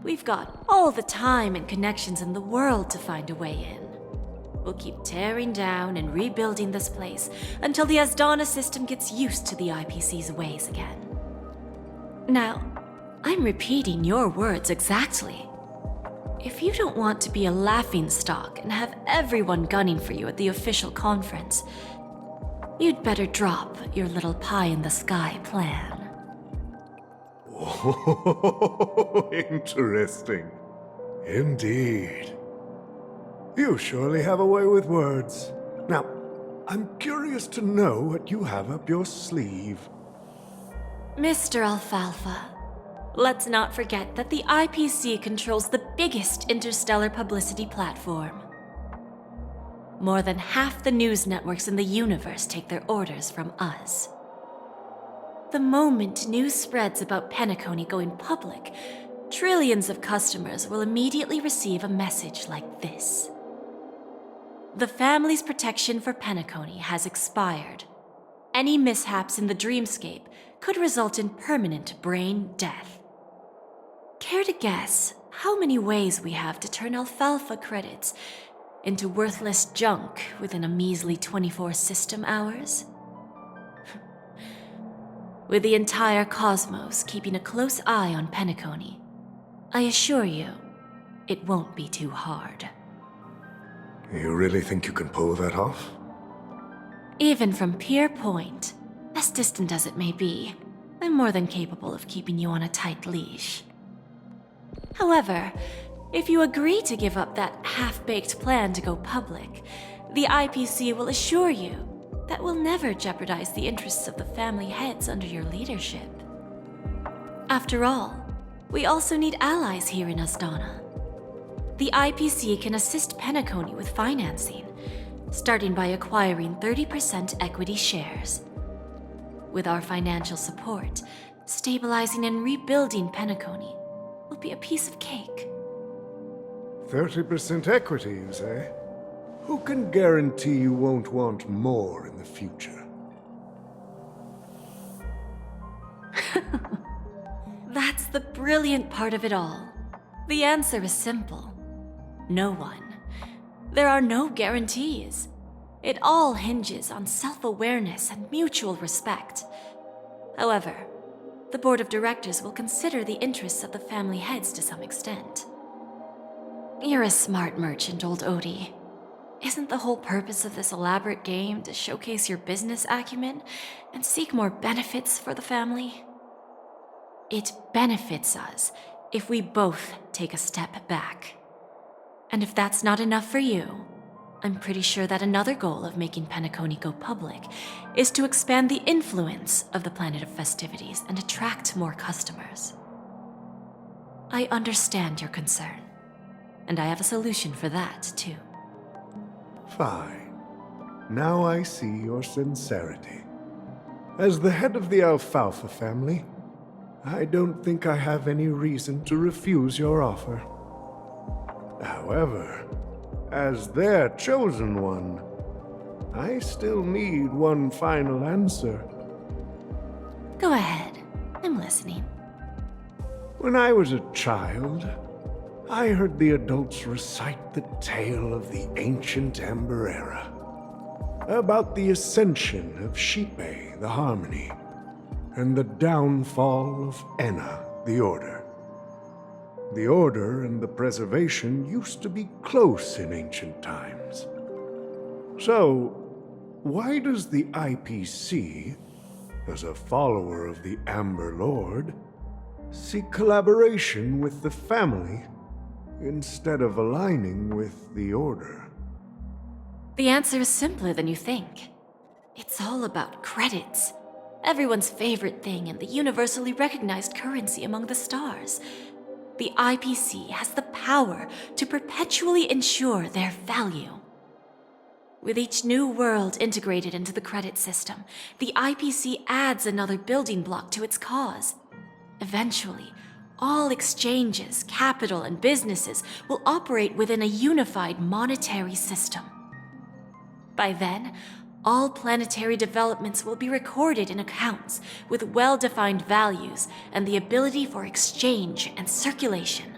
We've got all the time and connections in the world to find a way in. We'll keep tearing down and rebuilding this place until the Asdana system gets used to the IPC's ways again. Now, I'm repeating your words exactly. If you don't want to be a laughingstock and have everyone gunning for you at the official conference, you'd better drop your little pie-in-the-sky plan. Oh, interesting. Indeed. You surely have a way with words. Now, I'm curious to know what you have up your sleeve. Mr. Alfalfa, let's not forget that the IPC controls the biggest interstellar publicity platform. More than half the news networks in the universe take their orders from us. The moment news spreads about Penacony going public, trillions of customers will immediately receive a message like this. The family's protection for Penacony has expired. Any mishaps in the dreamscape could result in permanent brain death. care to guess how many ways we have to turn alfalfa credits into worthless junk within a measly 24 system hours? With the entire cosmos keeping a close eye on Penacony, I assure you, it won't be too hard. You really think you can pull that off? Even from Pier Point, as distant as it may be, I'm more than capable of keeping you on a tight leash. However, if you agree to give up that half-baked plan to go public, the IPC will assure you that we'll never jeopardize the interests of the family heads under your leadership. After all, we also need allies here in Asdana. The IPC can assist Penacony with financing, starting by acquiring 30% equity shares. With our financial support, stabilizing and rebuilding Penacony will be a piece of cake. 30% equity, you say? Who can guarantee you won't want more in the future? That's the brilliant part of it all. The answer is simple. No one. There are no guarantees. It all hinges on self-awareness and mutual respect. However, the board of directors will consider the interests of the family heads to some extent. You're a smart merchant, old Odie. Isn't the whole purpose of this elaborate game to showcase your business acumen and seek more benefits for the family? It benefits us if we both take a step back. And if that's not enough for you, I'm pretty sure that another goal of making Penacony go public is to expand the influence of the Planet of Festivities and attract more customers. I understand your concern, and I have a solution for that, too. Fine. Now I see your sincerity. As the head of the Alfalfa family, I don't think I have any reason to refuse your offer. However, as their chosen one, I still need one final answer. Go ahead. I'm listening. When I was a child, I heard the adults recite the tale of the ancient Ember Era, about the ascension of Shipe, the Harmony, and the downfall of Enna, the Order. The Order and the Preservation used to be close in ancient times. So, why does the IPC, as a follower of the Amber Lord, seek collaboration with the family instead of aligning with the Order? The answer is simpler than you think. It's all about credits. Everyone's favorite thing and the universally recognized currency among the stars. The IPC has the power to perpetually ensure their value. With each new world integrated into the credit system, the IPC adds another building block to its cause. Eventually, all exchanges, capital, and businesses will operate within a unified monetary system. By then, all planetary developments will be recorded in accounts with well-defined values and the ability for exchange and circulation.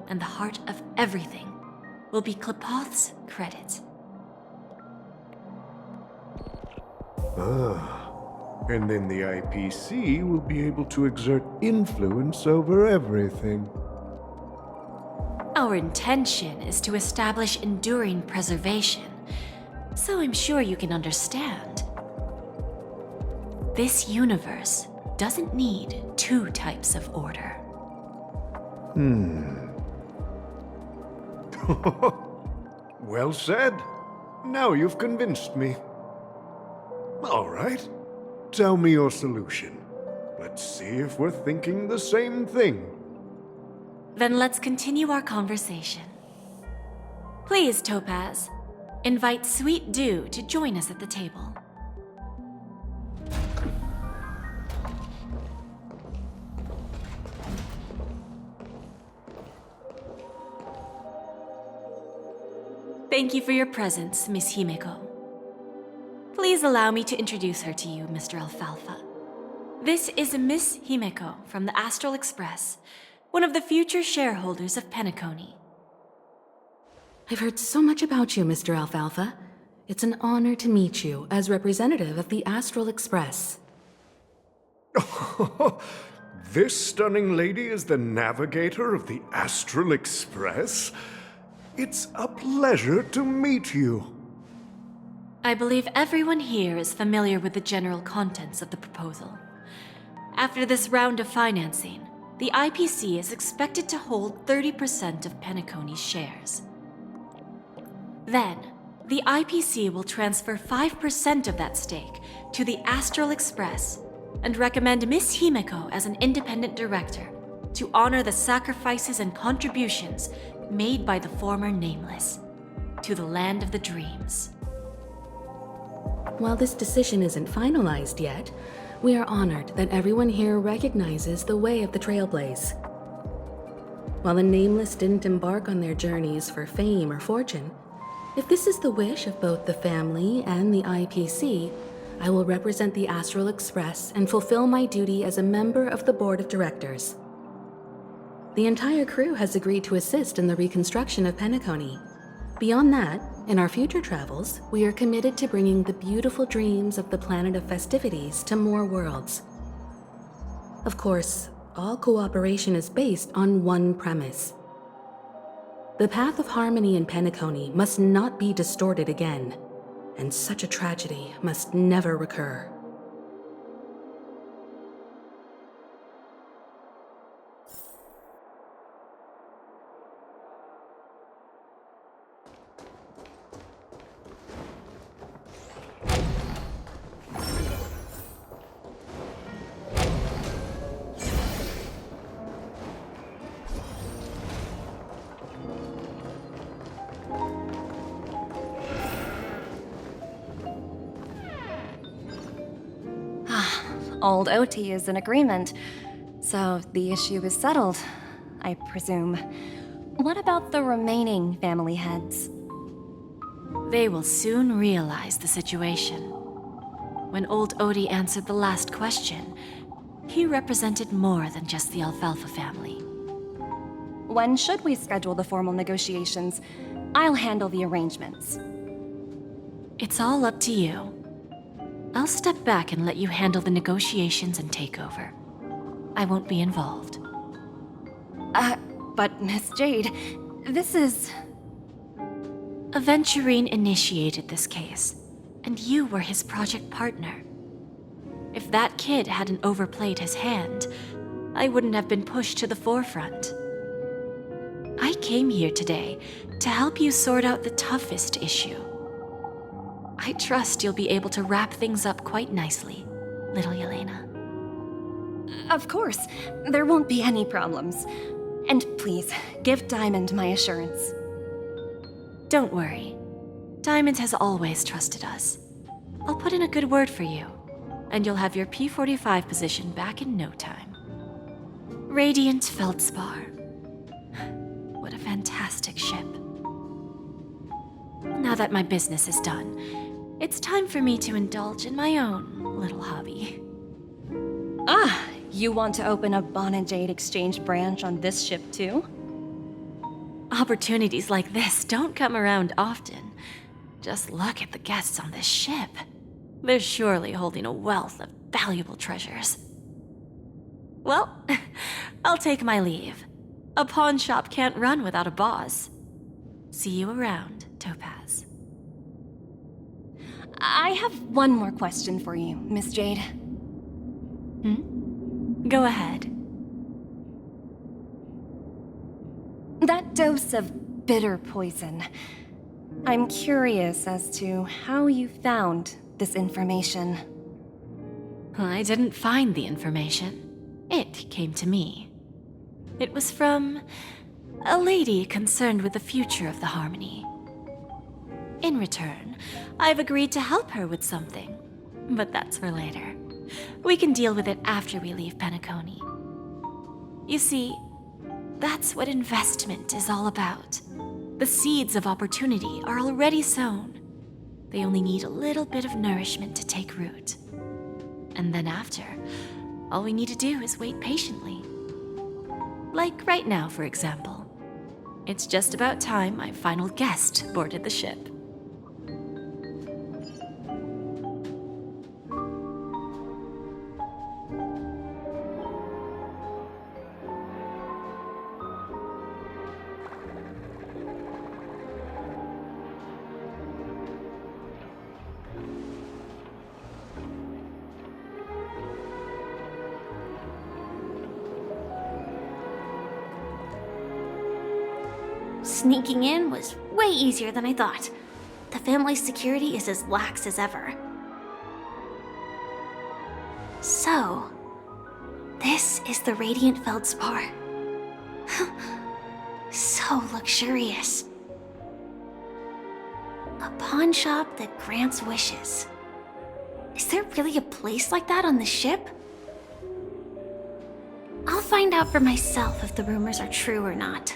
And the heart of everything will be Klepoth's credit. And then the IPC will be able to exert influence over everything. Our intention is to establish enduring preservation, so I'm sure you can understand. This universe doesn't need two types of order. Well said. Now you've convinced me. All right. Tell me your solution. Let's see if we're thinking the same thing. Then let's continue our conversation. Please, Topaz, invite Sweet Dew to join us at the table. Thank you for your presence, Miss Himeko. Please allow me to introduce her to you, Mr. Alfalfa. This is Miss Himeko from the Astral Express, one of the future shareholders of Penacony. I've heard so much about you, Mr. Alfalfa. It's an honor to meet you as representative of the Astral Express. This stunning lady is the navigator of the Astral Express? It's a pleasure to meet you. I believe everyone here is familiar with the general contents of the proposal. After this round of financing, the IPC is expected to hold 30% of Penacony's shares. Then, the IPC will transfer 5% of that stake to the Astral Express and recommend Miss Himeko as an independent director to honor the sacrifices and contributions made by the former Nameless to the land of the dreams. While this decision isn't finalized yet, we are honored that everyone here recognizes the way of the Trailblaze. While the Nameless didn't embark on their journeys for fame or fortune, if this is the wish of both the family and the IPC, I will represent the Astral Express and fulfill my duty as a member of the board of directors. The entire crew has agreed to assist in the reconstruction of Penacony. Beyond that, in our future travels, we are committed to bringing the beautiful dreams of the planet of festivities to more worlds. Of course, all cooperation is based on one premise. The path of harmony in Penacony must not be distorted again, and such a tragedy must never recur. Old OT is in agreement, so the issue is settled, I presume. What about the remaining family heads? They will soon realize the situation. When old Odie answered the last question, he represented more than just the Alfalfa family. When should we schedule the formal negotiations? I'll handle the arrangements. It's all up to you. I'll step back and let you handle the negotiations and takeover. I won't be involved. But Miss Jade, this is... Aventurine initiated this case, and you were his project partner. If that kid hadn't overplayed his hand, I wouldn't have been pushed to the forefront. I came here today to help you sort out the toughest issue. I trust you'll be able to wrap things up quite nicely, little Yelena. Of course, there won't be any problems. And please, give Diamond my assurance. Don't worry. Diamond has always trusted us. I'll put in a good word for you, and you'll have your P-45 position back in no time. Radiant Feldspar. What a fantastic ship. Now that my business is done, it's time for me to indulge in my own little hobby. Ah, you want to open a Bon and Jade exchange branch on this ship too? Opportunities like this don't come around often. Just look at the guests on this ship. They're surely holding a wealth of valuable treasures. Well, I'll take my leave. A pawn shop can't run without a boss. See you around, Topaz. I have one more question for you, Miss Jade. Go ahead. That dose of bitter poison. I'm curious as to how you found this information. I didn't find the information. It came to me. It was from a lady concerned with the future of the Harmony. In return, I've agreed to help her with something, but that's for later. We can deal with it after we leave Penacony. You see, that's what investment is all about. The seeds of opportunity are already sown. They only need a little bit of nourishment to take root. And then after, all we need to do is wait patiently. Like right now, for example. It's just about time my final guest boarded the ship. Sneaking in was way easier than I thought. The family's security is as lax as ever. So, this is the Radiant Feldspar. So luxurious. A pawn shop that grants wishes. Is there really a place like that on the ship? I'll find out for myself if the rumors are true or not.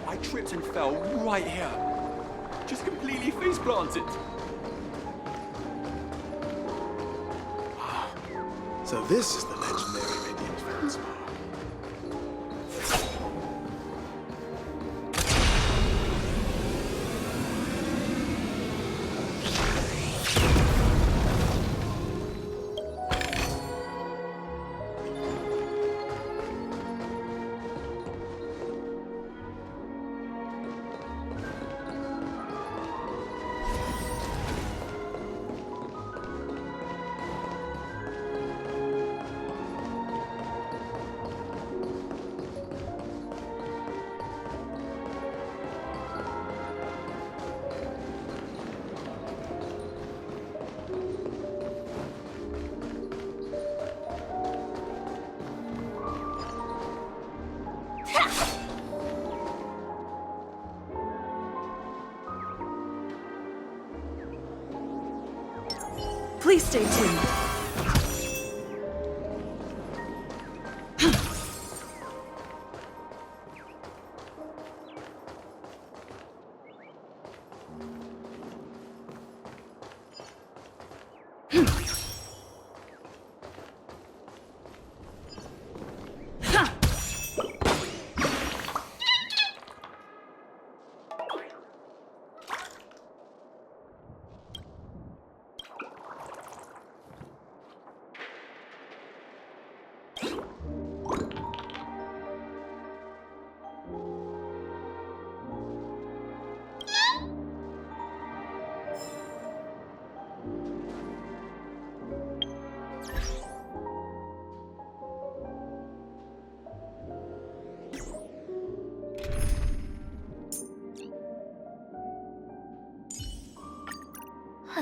I tripped and fell right here. Just completely face planted. So this is the legendary Radiant Feldspar. Please stay tuned.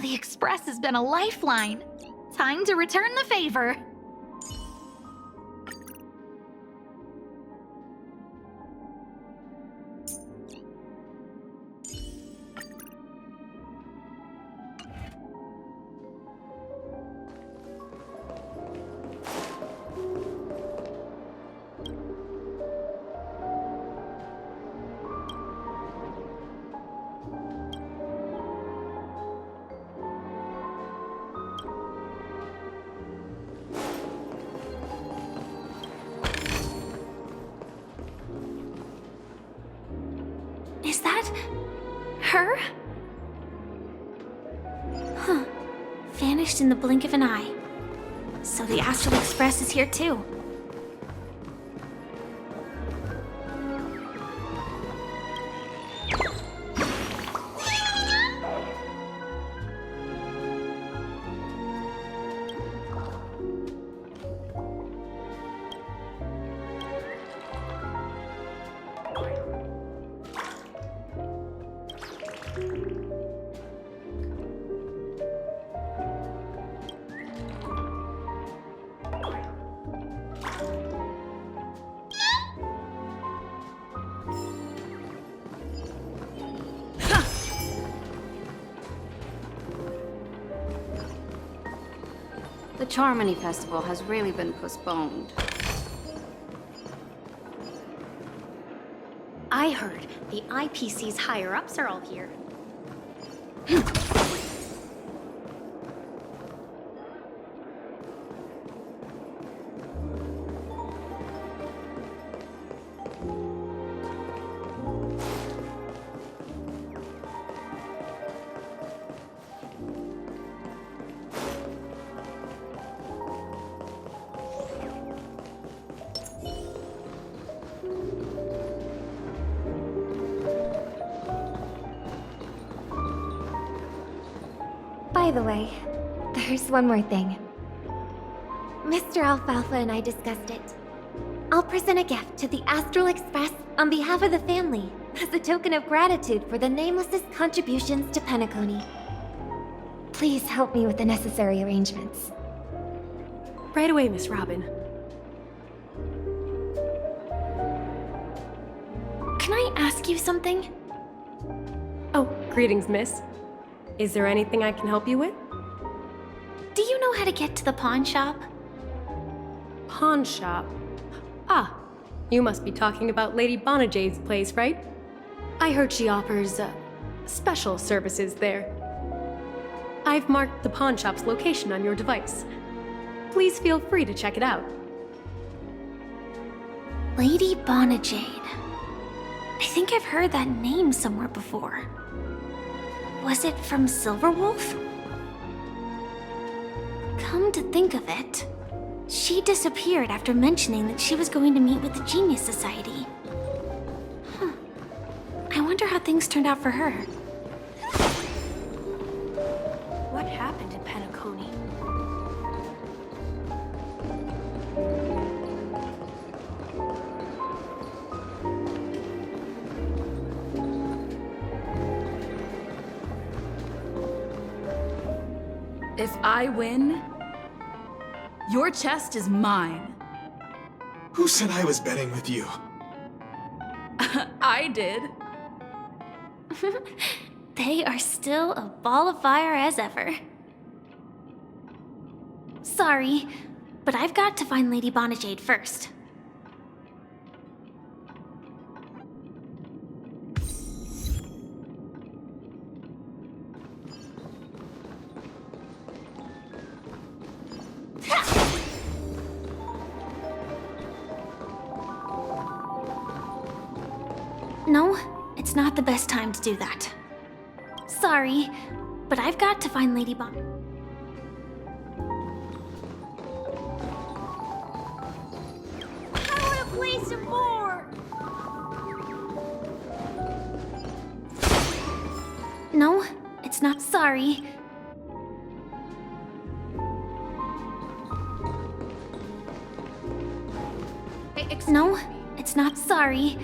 The Express has been a lifeline. Time to return the favor. Her? Huh. Vanished in the blink of an eye. So the Astral Express is here too. The Charmony Festival has really been postponed. I heard the IPC's higher-ups are all here. By the way, there's one more thing. Mr. Alfalfa and I discussed it. I'll present a gift to the Astral Express on behalf of the family as a token of gratitude for the Nameless's contributions to Penacony. Please help me with the necessary arrangements. Right away, Miss Robin. Can I ask you something? Oh, greetings, miss. Is there anything I can help you with? Do you know how to get to the pawn shop? Pawn shop? Ah, you must be talking about Lady Bonajade's place, right? I heard she offers, special services there. I've marked the pawn shop's location on your device. Please feel free to check it out. Lady Bonajade. I think I've heard that name somewhere before. Was it from Silverwolf? Come to think of it, she disappeared after mentioning that she was going to meet with the Genius Society. Huh. I wonder how things turned out for her. What happened in Penacony? If I win, your chest is mine. Who said I was betting with you? I did. They are still a ball of fire as ever. Sorry, but I've got to find Lady Bonajade first. No, it's not the best time to do that. Sorry, but I've got to find Lady Bon. I want to play some more! No, it's not sorry. No, it's not sorry.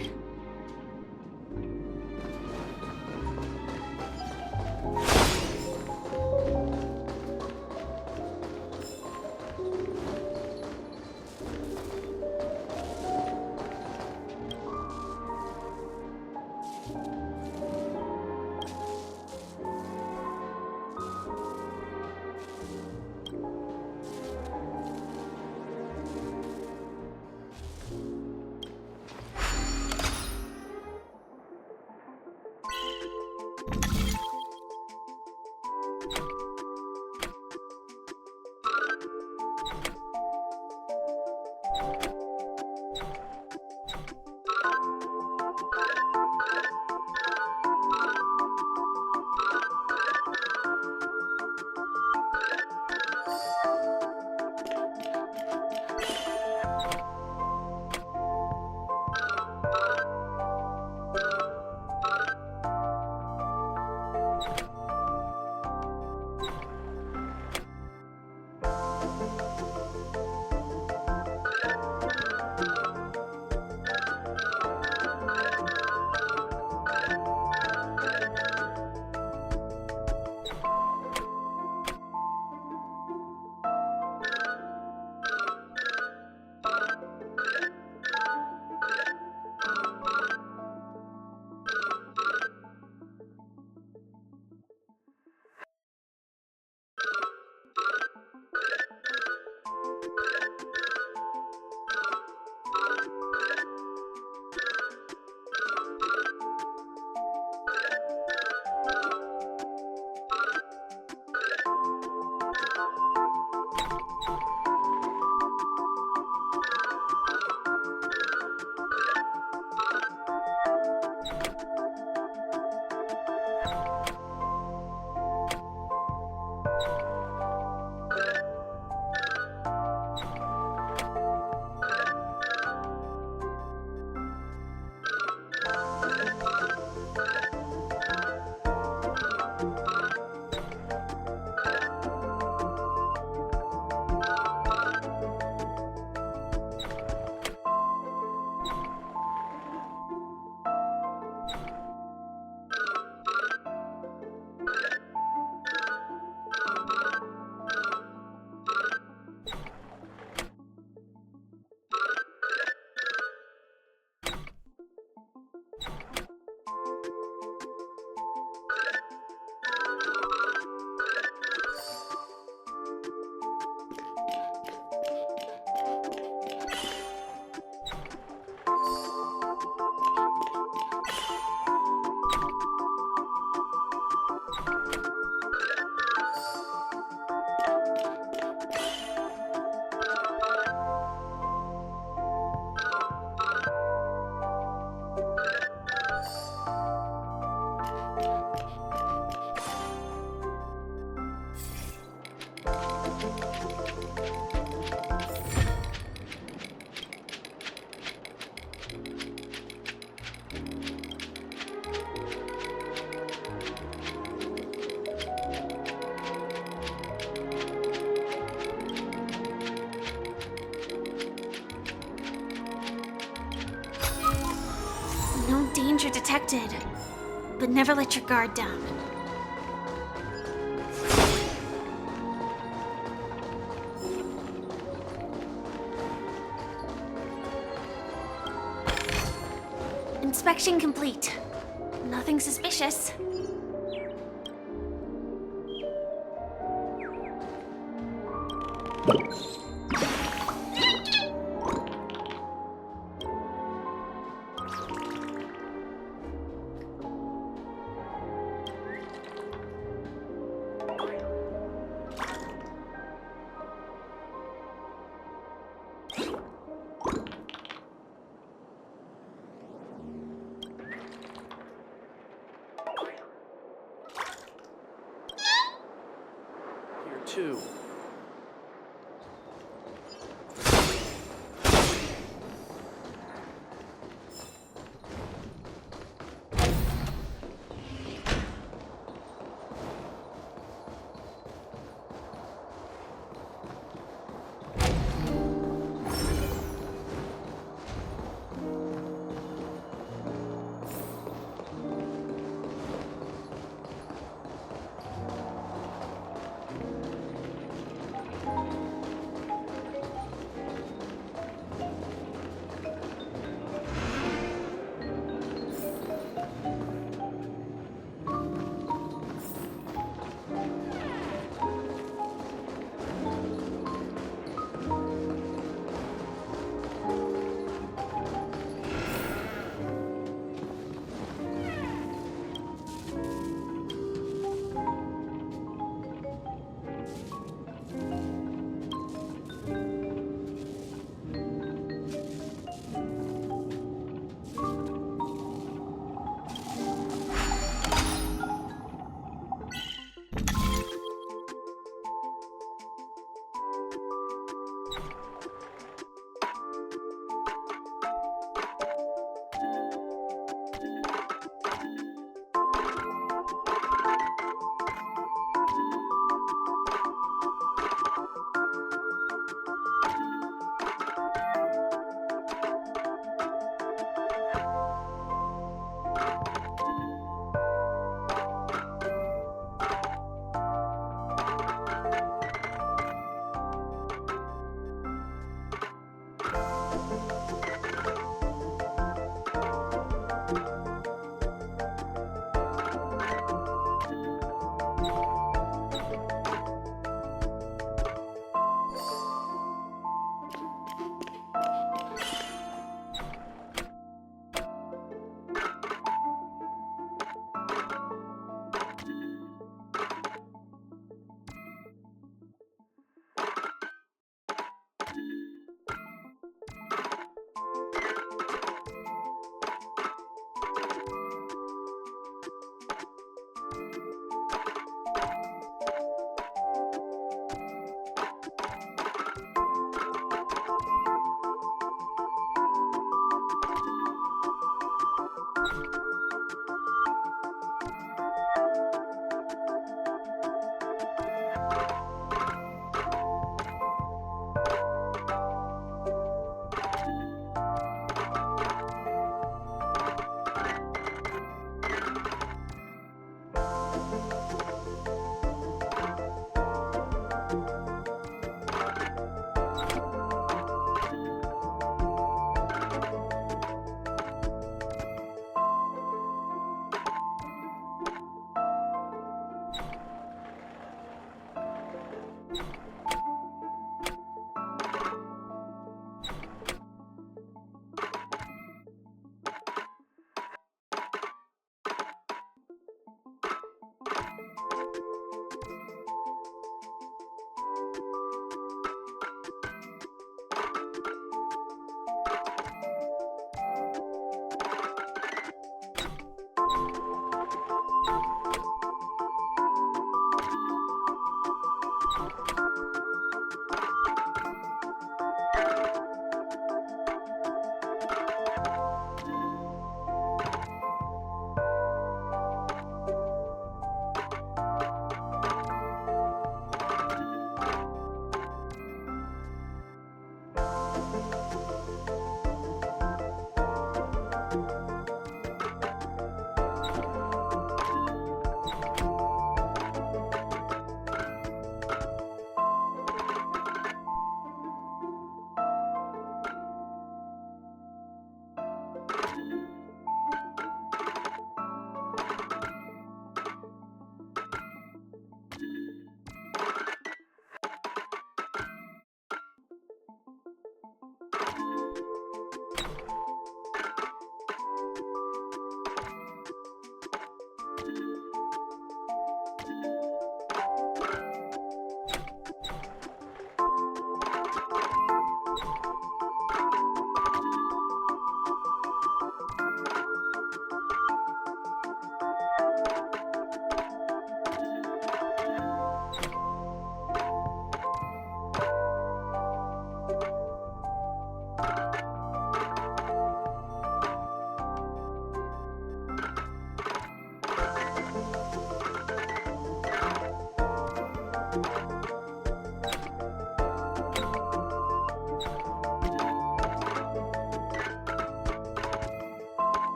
Danger detected. But never let your guard down. Inspection complete. Nothing suspicious. Here too.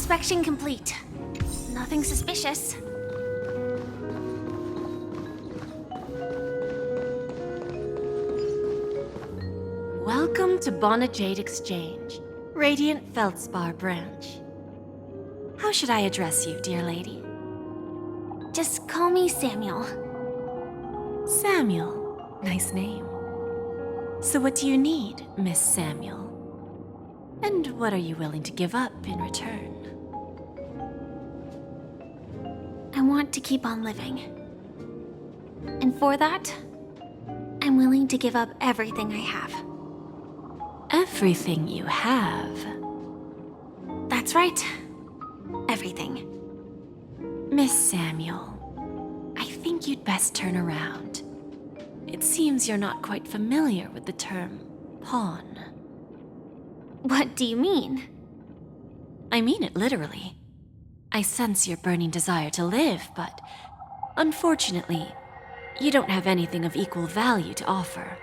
Inspection complete. Nothing suspicious. Welcome to Bonajade Exchange, Radiant Feldspar branch. How should I address you, dear lady? Just call me Samuel. Samuel. Nice name. So what do you need, Miss Samuel? And what are you willing to give up in return? I want to keep on living. And for that, I'm willing to give up everything I have. Everything you have? That's right. Everything. Miss Samuel, I think you'd best turn around. It seems you're not quite familiar with the term pawn. What do you mean? I mean it literally. I sense your burning desire to live, but unfortunately, you don't have anything of equal value to offer.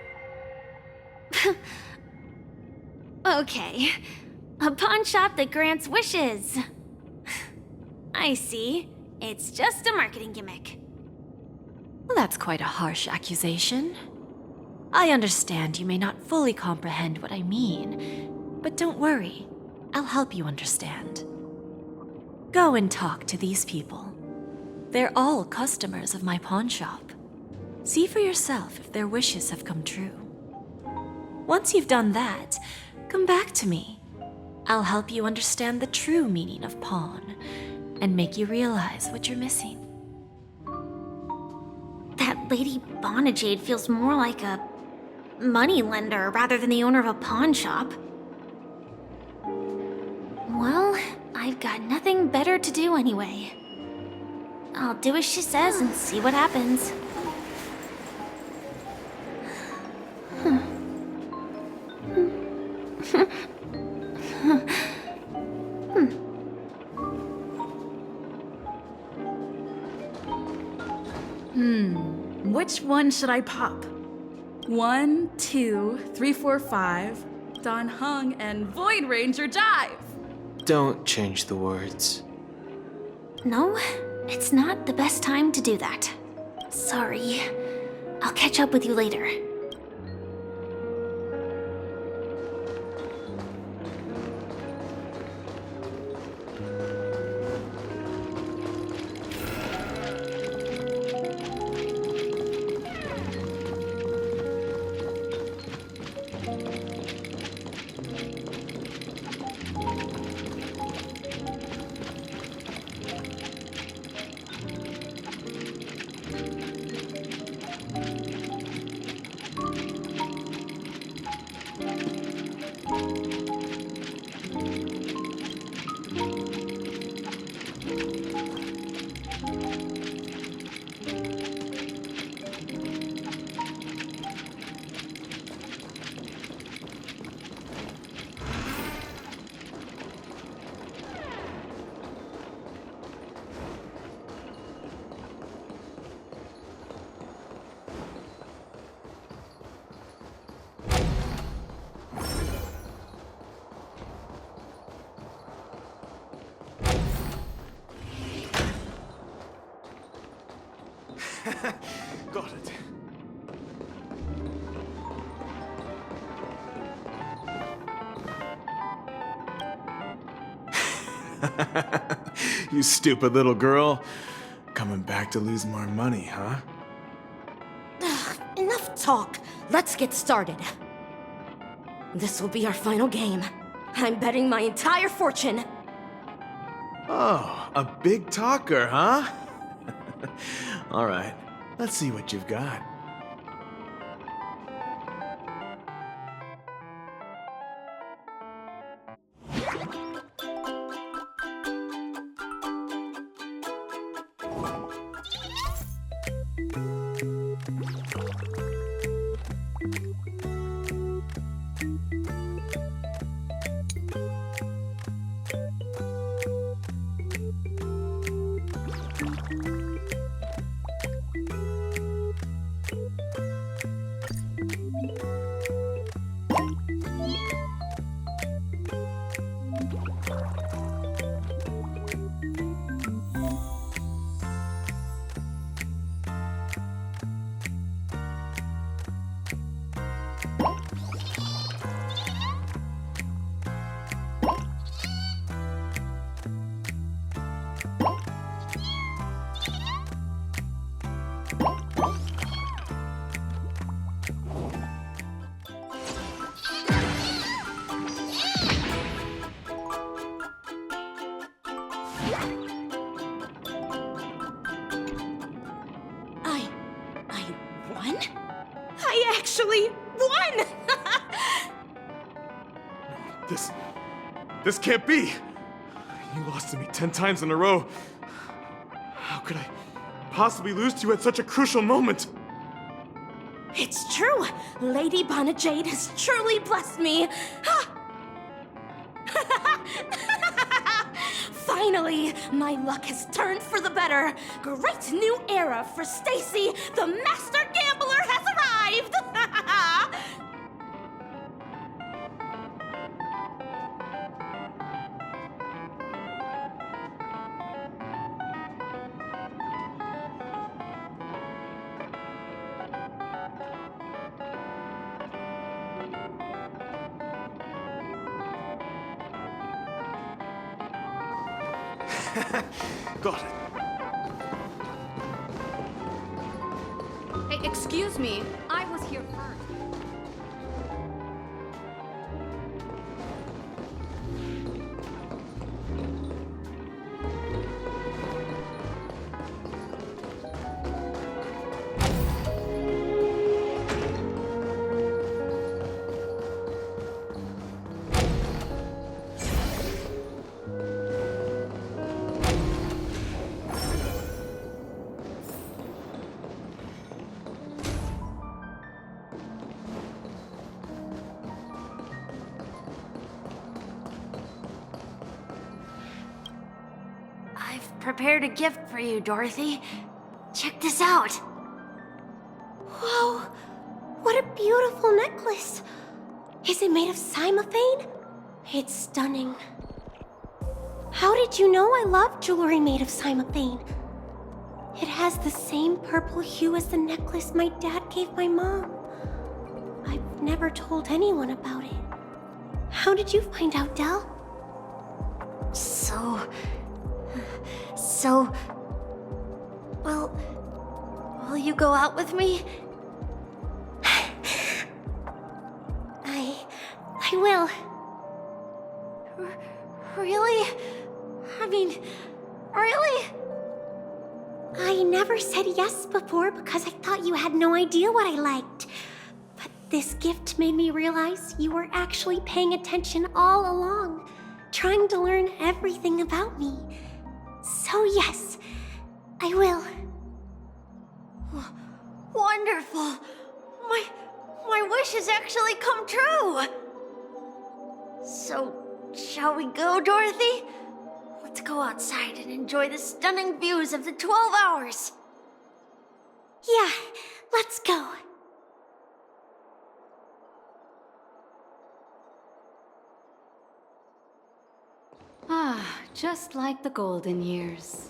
Okay. A pawn shop that grants wishes. I see. It's just a marketing gimmick. Well, that's quite a harsh accusation. I understand you may not fully comprehend what I mean, but don't worry. I'll help you understand. Go and talk to these people. They're all customers of my pawn shop. See for yourself if their wishes have come true. Once you've done that, come back to me. I'll help you understand the true meaning of pawn and make you realize what you're missing. That Lady Bonajade feels more like a money lender rather than the owner of a pawn shop. Well, I've got nothing better to do anyway. I'll do as she says and see what happens. Which one should I pop? 1, 2, 3, 4, 5. Don Hung and Void Ranger Jive. Don't change the words. No, it's not the best time to do that. Sorry. I'll catch up with you later. Got it. You stupid little girl. Coming back to lose more money, huh? Enough talk. Let's get started. This will be our final game. I'm betting my entire fortune. Oh, a big talker, huh? All right, let's see what you've got. actually won! This can't be! You lost to me 10 times in a row. How could I possibly lose to you at such a crucial moment? It's true! Lady Bonajade has truly blessed me! Finally, my luck has turned for the better. Great new era for Stacy. The Master Gambler has arrived! Got it. Hey, excuse me. I was here first. Prepared a gift for you, Dorothy. Check this out. Whoa! What a beautiful necklace! Is it made of cymophane? It's stunning. How did you know I love jewelry made of cymophane? It has the same purple hue as the necklace my dad gave my mom. I've never told anyone about it. How did you find out, Del? Well, will you go out with me? I will. Really? I mean, really? I never said yes before because I thought you had no idea what I liked. But this gift made me realize you were actually paying attention all along, trying to learn everything about me. So yes, I will. Wonderful. My wish has actually come true. So, shall we go, Dorothy? Let's go outside and enjoy the stunning views of the 12 hours. Yeah, let's go. Ah, just like the golden years.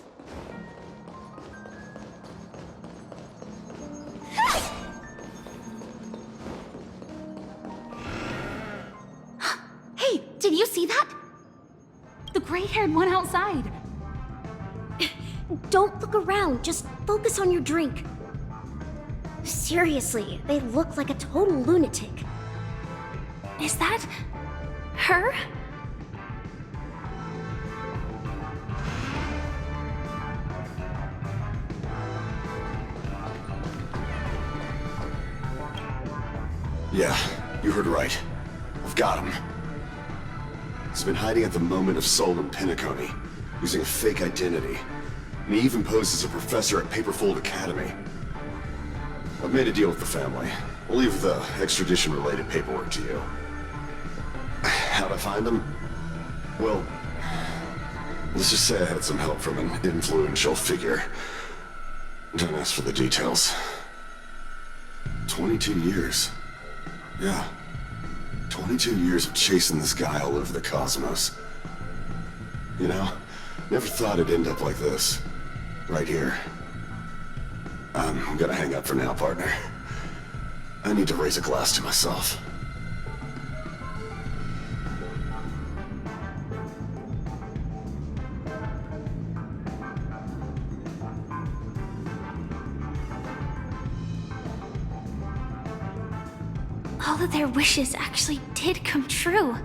Hey, did you see that? The gray-haired one outside. Don't look around, just focus on your drink. Seriously, they look like a total lunatic. Is that her? Yeah, you heard right. I've got him. He's been hiding at the moment of soul in Penacony, using a fake identity. And he even posed as a professor at Paperfold Academy. I've made a deal with the family. We'll leave the extradition-related paperwork to you. How'd I find him? Well, let's just say I had some help from an influential figure. Don't ask for the details. 22 years. Yeah. 22 years of chasing this guy all over the cosmos. You know, never thought it'd end up like this. Right here. I'm gonna hang up for now, partner. I need to raise a glass to myself. All of their wishes actually did come true.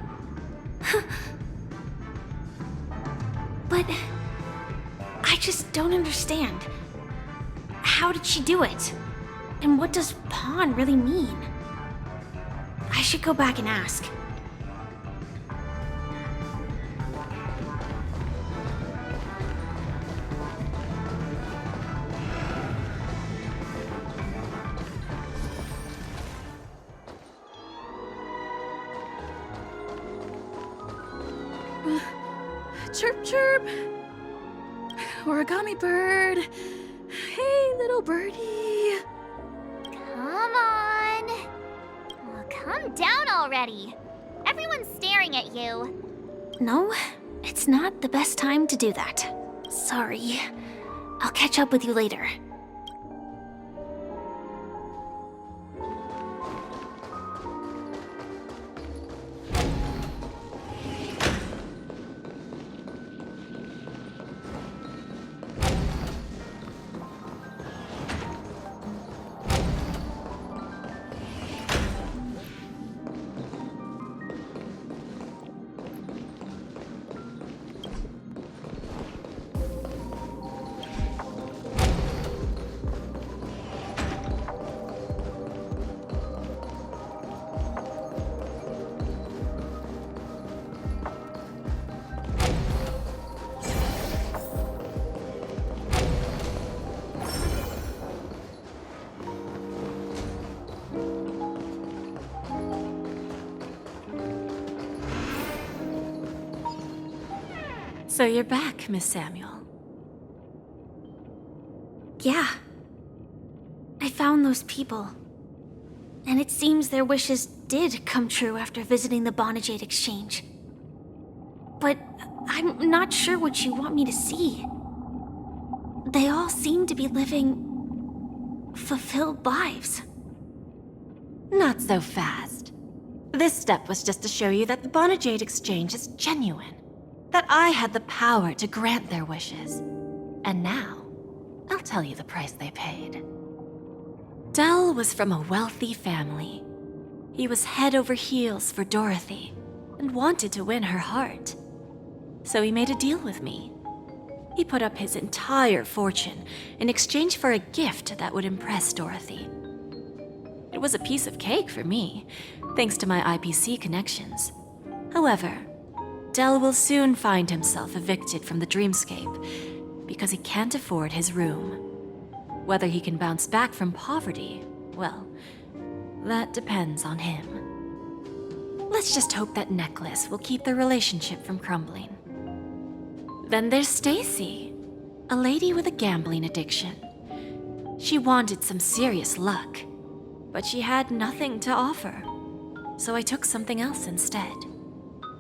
But I just don't understand. How did she do it? And what does pawn really mean? should go back and ask. Chirp, chirp. Origami bird. Hey, little birdie. Come on. Oh, calm down already. Everyone's staring at you. No, it's not the best time to do that. Sorry. I'll catch up with you later. So you're back, Miss Samuel. Yeah. I found those people. And it seems their wishes did come true after visiting the Bonajade Exchange. But I'm not sure what you want me to see. They all seem to be living fulfilled lives. Not so fast. This step was just to show you that the Bonajade Exchange is genuine. That I had the power to grant their wishes. And now, I'll tell you the price they paid. Del was from a wealthy family. He was head over heels for Dorothy and wanted to win her heart. So he made a deal with me. He put up his entire fortune in exchange for a gift that would impress Dorothy. It was a piece of cake for me, thanks to my IPC connections. However, Del will soon find himself evicted from the dreamscape because he can't afford his room. Whether he can bounce back from poverty, well, that depends on him. Let's just hope that necklace will keep their relationship from crumbling. Then there's Stacy, a lady with a gambling addiction. She wanted some serious luck, but she had nothing to offer, so I took something else instead.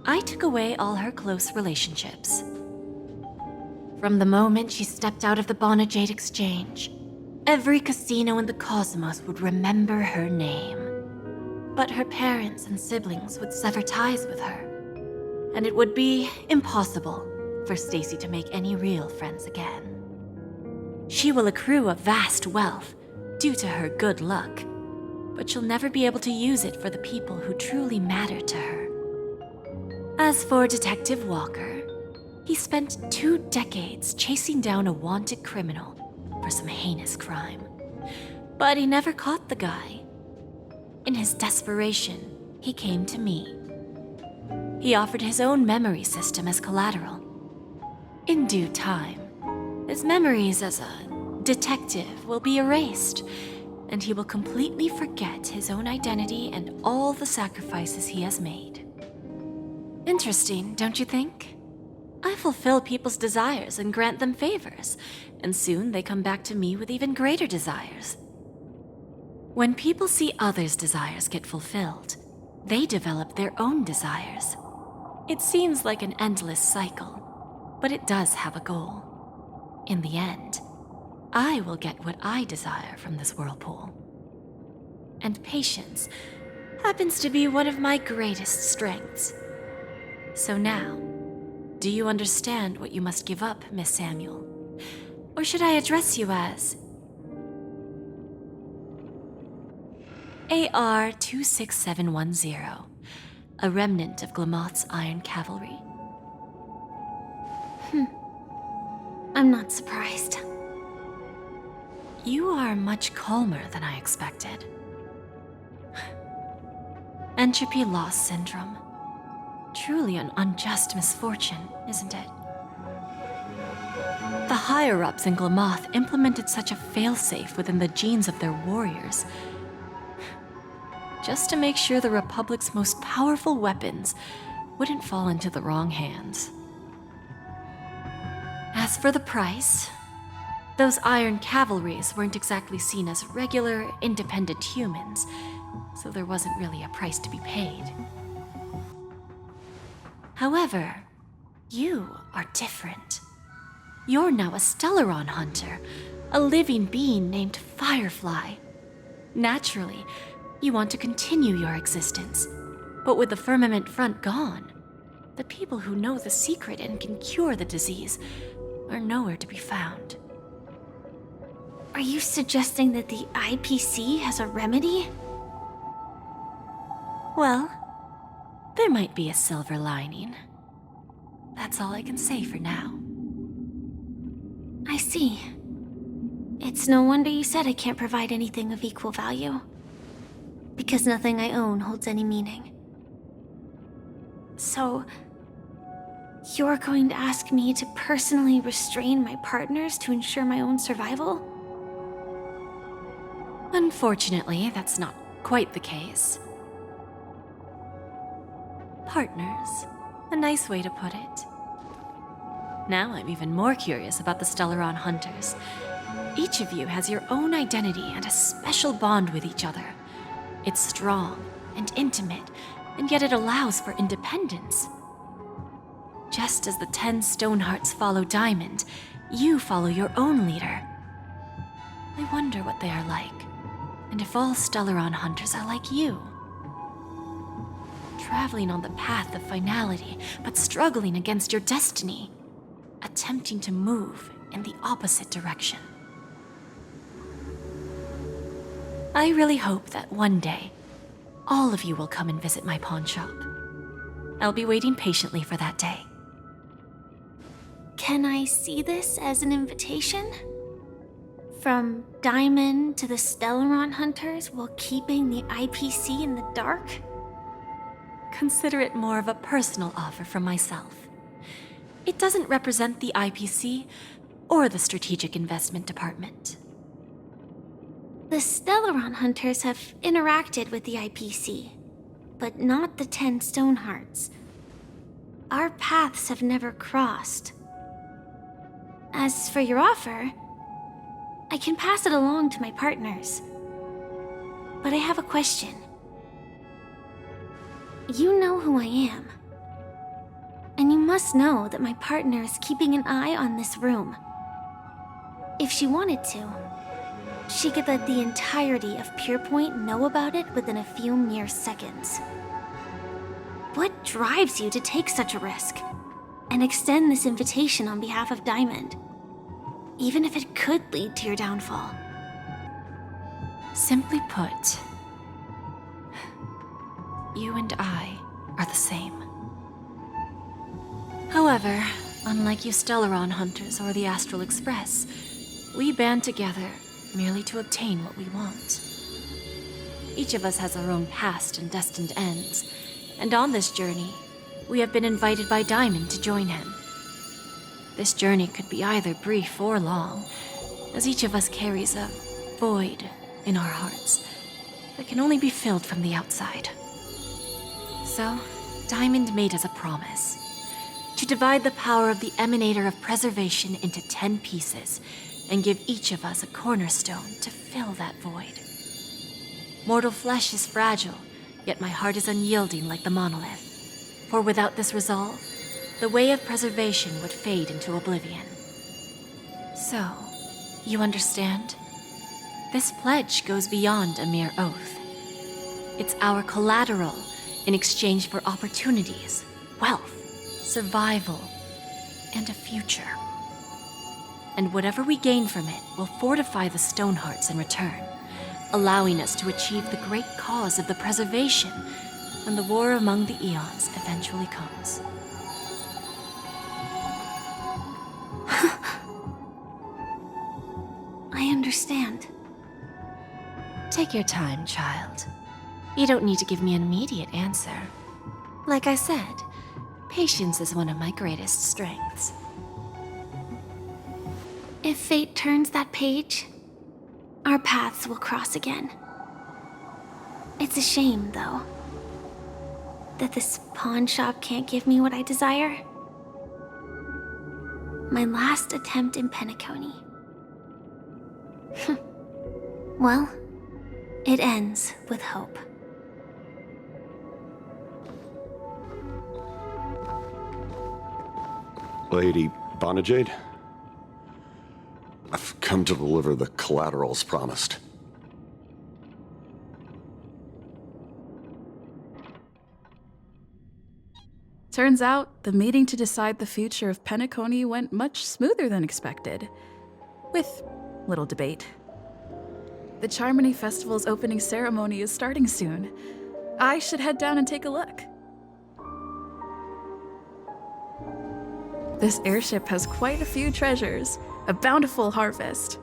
I took away all her close relationships. From the moment she stepped out of the Bonajade Exchange, every casino in the cosmos would remember her name. But her parents and siblings would sever ties with her, and it would be impossible for Stacy to make any real friends again. She will accrue a vast wealth due to her good luck, but she'll never be able to use it for the people who truly matter to her. As for Detective Walker, he spent 2 decades chasing down a wanted criminal for some heinous crime. But he never caught the guy. In his desperation, he came to me. He offered his own memory system as collateral. In due time, his memories as a detective will be erased, and he will completely forget his own identity and all the sacrifices he has made. Interesting, don't you think? I fulfill people's desires and grant them favors, and soon they come back to me with even greater desires. When people see others' desires get fulfilled, they develop their own desires. It seems like an endless cycle, but it does have a goal. In the end, I will get what I desire from this whirlpool. And patience happens to be one of my greatest strengths. So now, do you understand what you must give up, Miss Samuel? Or should I address you as AR-26710, a remnant of Glamoth's Iron Cavalry? I'm not surprised. You are much calmer than I expected. Entropy loss syndrome. Truly an unjust misfortune, isn't it? The higher-ups in Glamoth implemented such a failsafe within the genes of their warriors, just to make sure the Republic's most powerful weapons wouldn't fall into the wrong hands. As for the price, those Iron Cavalries weren't exactly seen as regular, independent humans, so there wasn't really a price to be paid. However, you are different. You're now a Stellaron hunter, a living being named Firefly. Naturally, you want to continue your existence, but with the Firmament Front gone, the people who know the secret and can cure the disease are nowhere to be found. Are you suggesting that the IPC has a remedy? Well, there might be a silver lining. That's all I can say for now. I see. It's no wonder you said I can't provide anything of equal value. Because nothing I own holds any meaning. So, you're going to ask me to personally restrain my partners to ensure my own survival? Unfortunately, that's not quite the case. Partners, a nice way to put it. Now I'm even more curious about the Stellaron hunters. Each of you has your own identity and a special bond with each other. It's strong and intimate, and yet it allows for independence. Just as the 10 Stonehearts follow Diamond, you follow your own leader. I wonder what they are like, and if all Stellaron hunters are like you. Traveling on the path of finality, but struggling against your destiny. Attempting to move in the opposite direction. I really hope that one day, all of you will come and visit my pawn shop. I'll be waiting patiently for that day. Can I see this as an invitation? From Diamond to the Stellaron hunters while keeping the IPC in the dark? Consider it more of a personal offer from myself. It doesn't represent the IPC or the Strategic Investment Department. The Stellaron hunters have interacted with the IPC, but not the 10 Stonehearts. Our paths have never crossed. As for your offer, I can pass it along to my partners. But I have a question. You know who I am. And you must know that my partner is keeping an eye on this room. If she wanted to, she could let the entirety of Purepoint know about it within a few mere seconds. What drives you to take such a risk and extend this invitation on behalf of Diamond, even if it could lead to your downfall? Simply put, you and I are the same. However, unlike you Stellaron hunters or the Astral Express, we band together merely to obtain what we want. Each of us has our own past and destined ends, and on this journey, we have been invited by Diamond to join him. This journey could be either brief or long, as each of us carries a void in our hearts that can only be filled from the outside. So, Diamond made us a promise to divide the power of the Emanator of Preservation into 10 pieces and give each of us a cornerstone to fill that void. Mortal flesh is fragile, yet my heart is unyielding like the monolith. For without this resolve, the way of preservation would fade into oblivion. So, you understand? This pledge goes beyond a mere oath. It's our collateral in exchange for opportunities, wealth, survival, and a future. And whatever we gain from it will fortify the Stonehearts in return, allowing us to achieve the great cause of the preservation when the war among the eons eventually comes. I understand. Take your time, child. You don't need to give me an immediate answer. Like I said, patience is one of my greatest strengths. If fate turns that page, our paths will cross again. It's a shame, though, that this pawn shop can't give me what I desire. My last attempt in Penacony. Well, it ends with hope. Lady Bonajade? I've come to deliver the collaterals promised. Turns out, the meeting to decide the future of Penacony went much smoother than expected. With little debate. The Charmony Festival's opening ceremony is starting soon. I should head down and take a look. This airship has quite a few treasures, a bountiful harvest.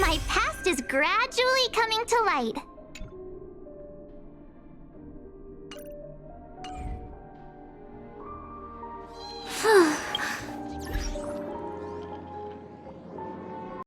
My past is gradually coming to light.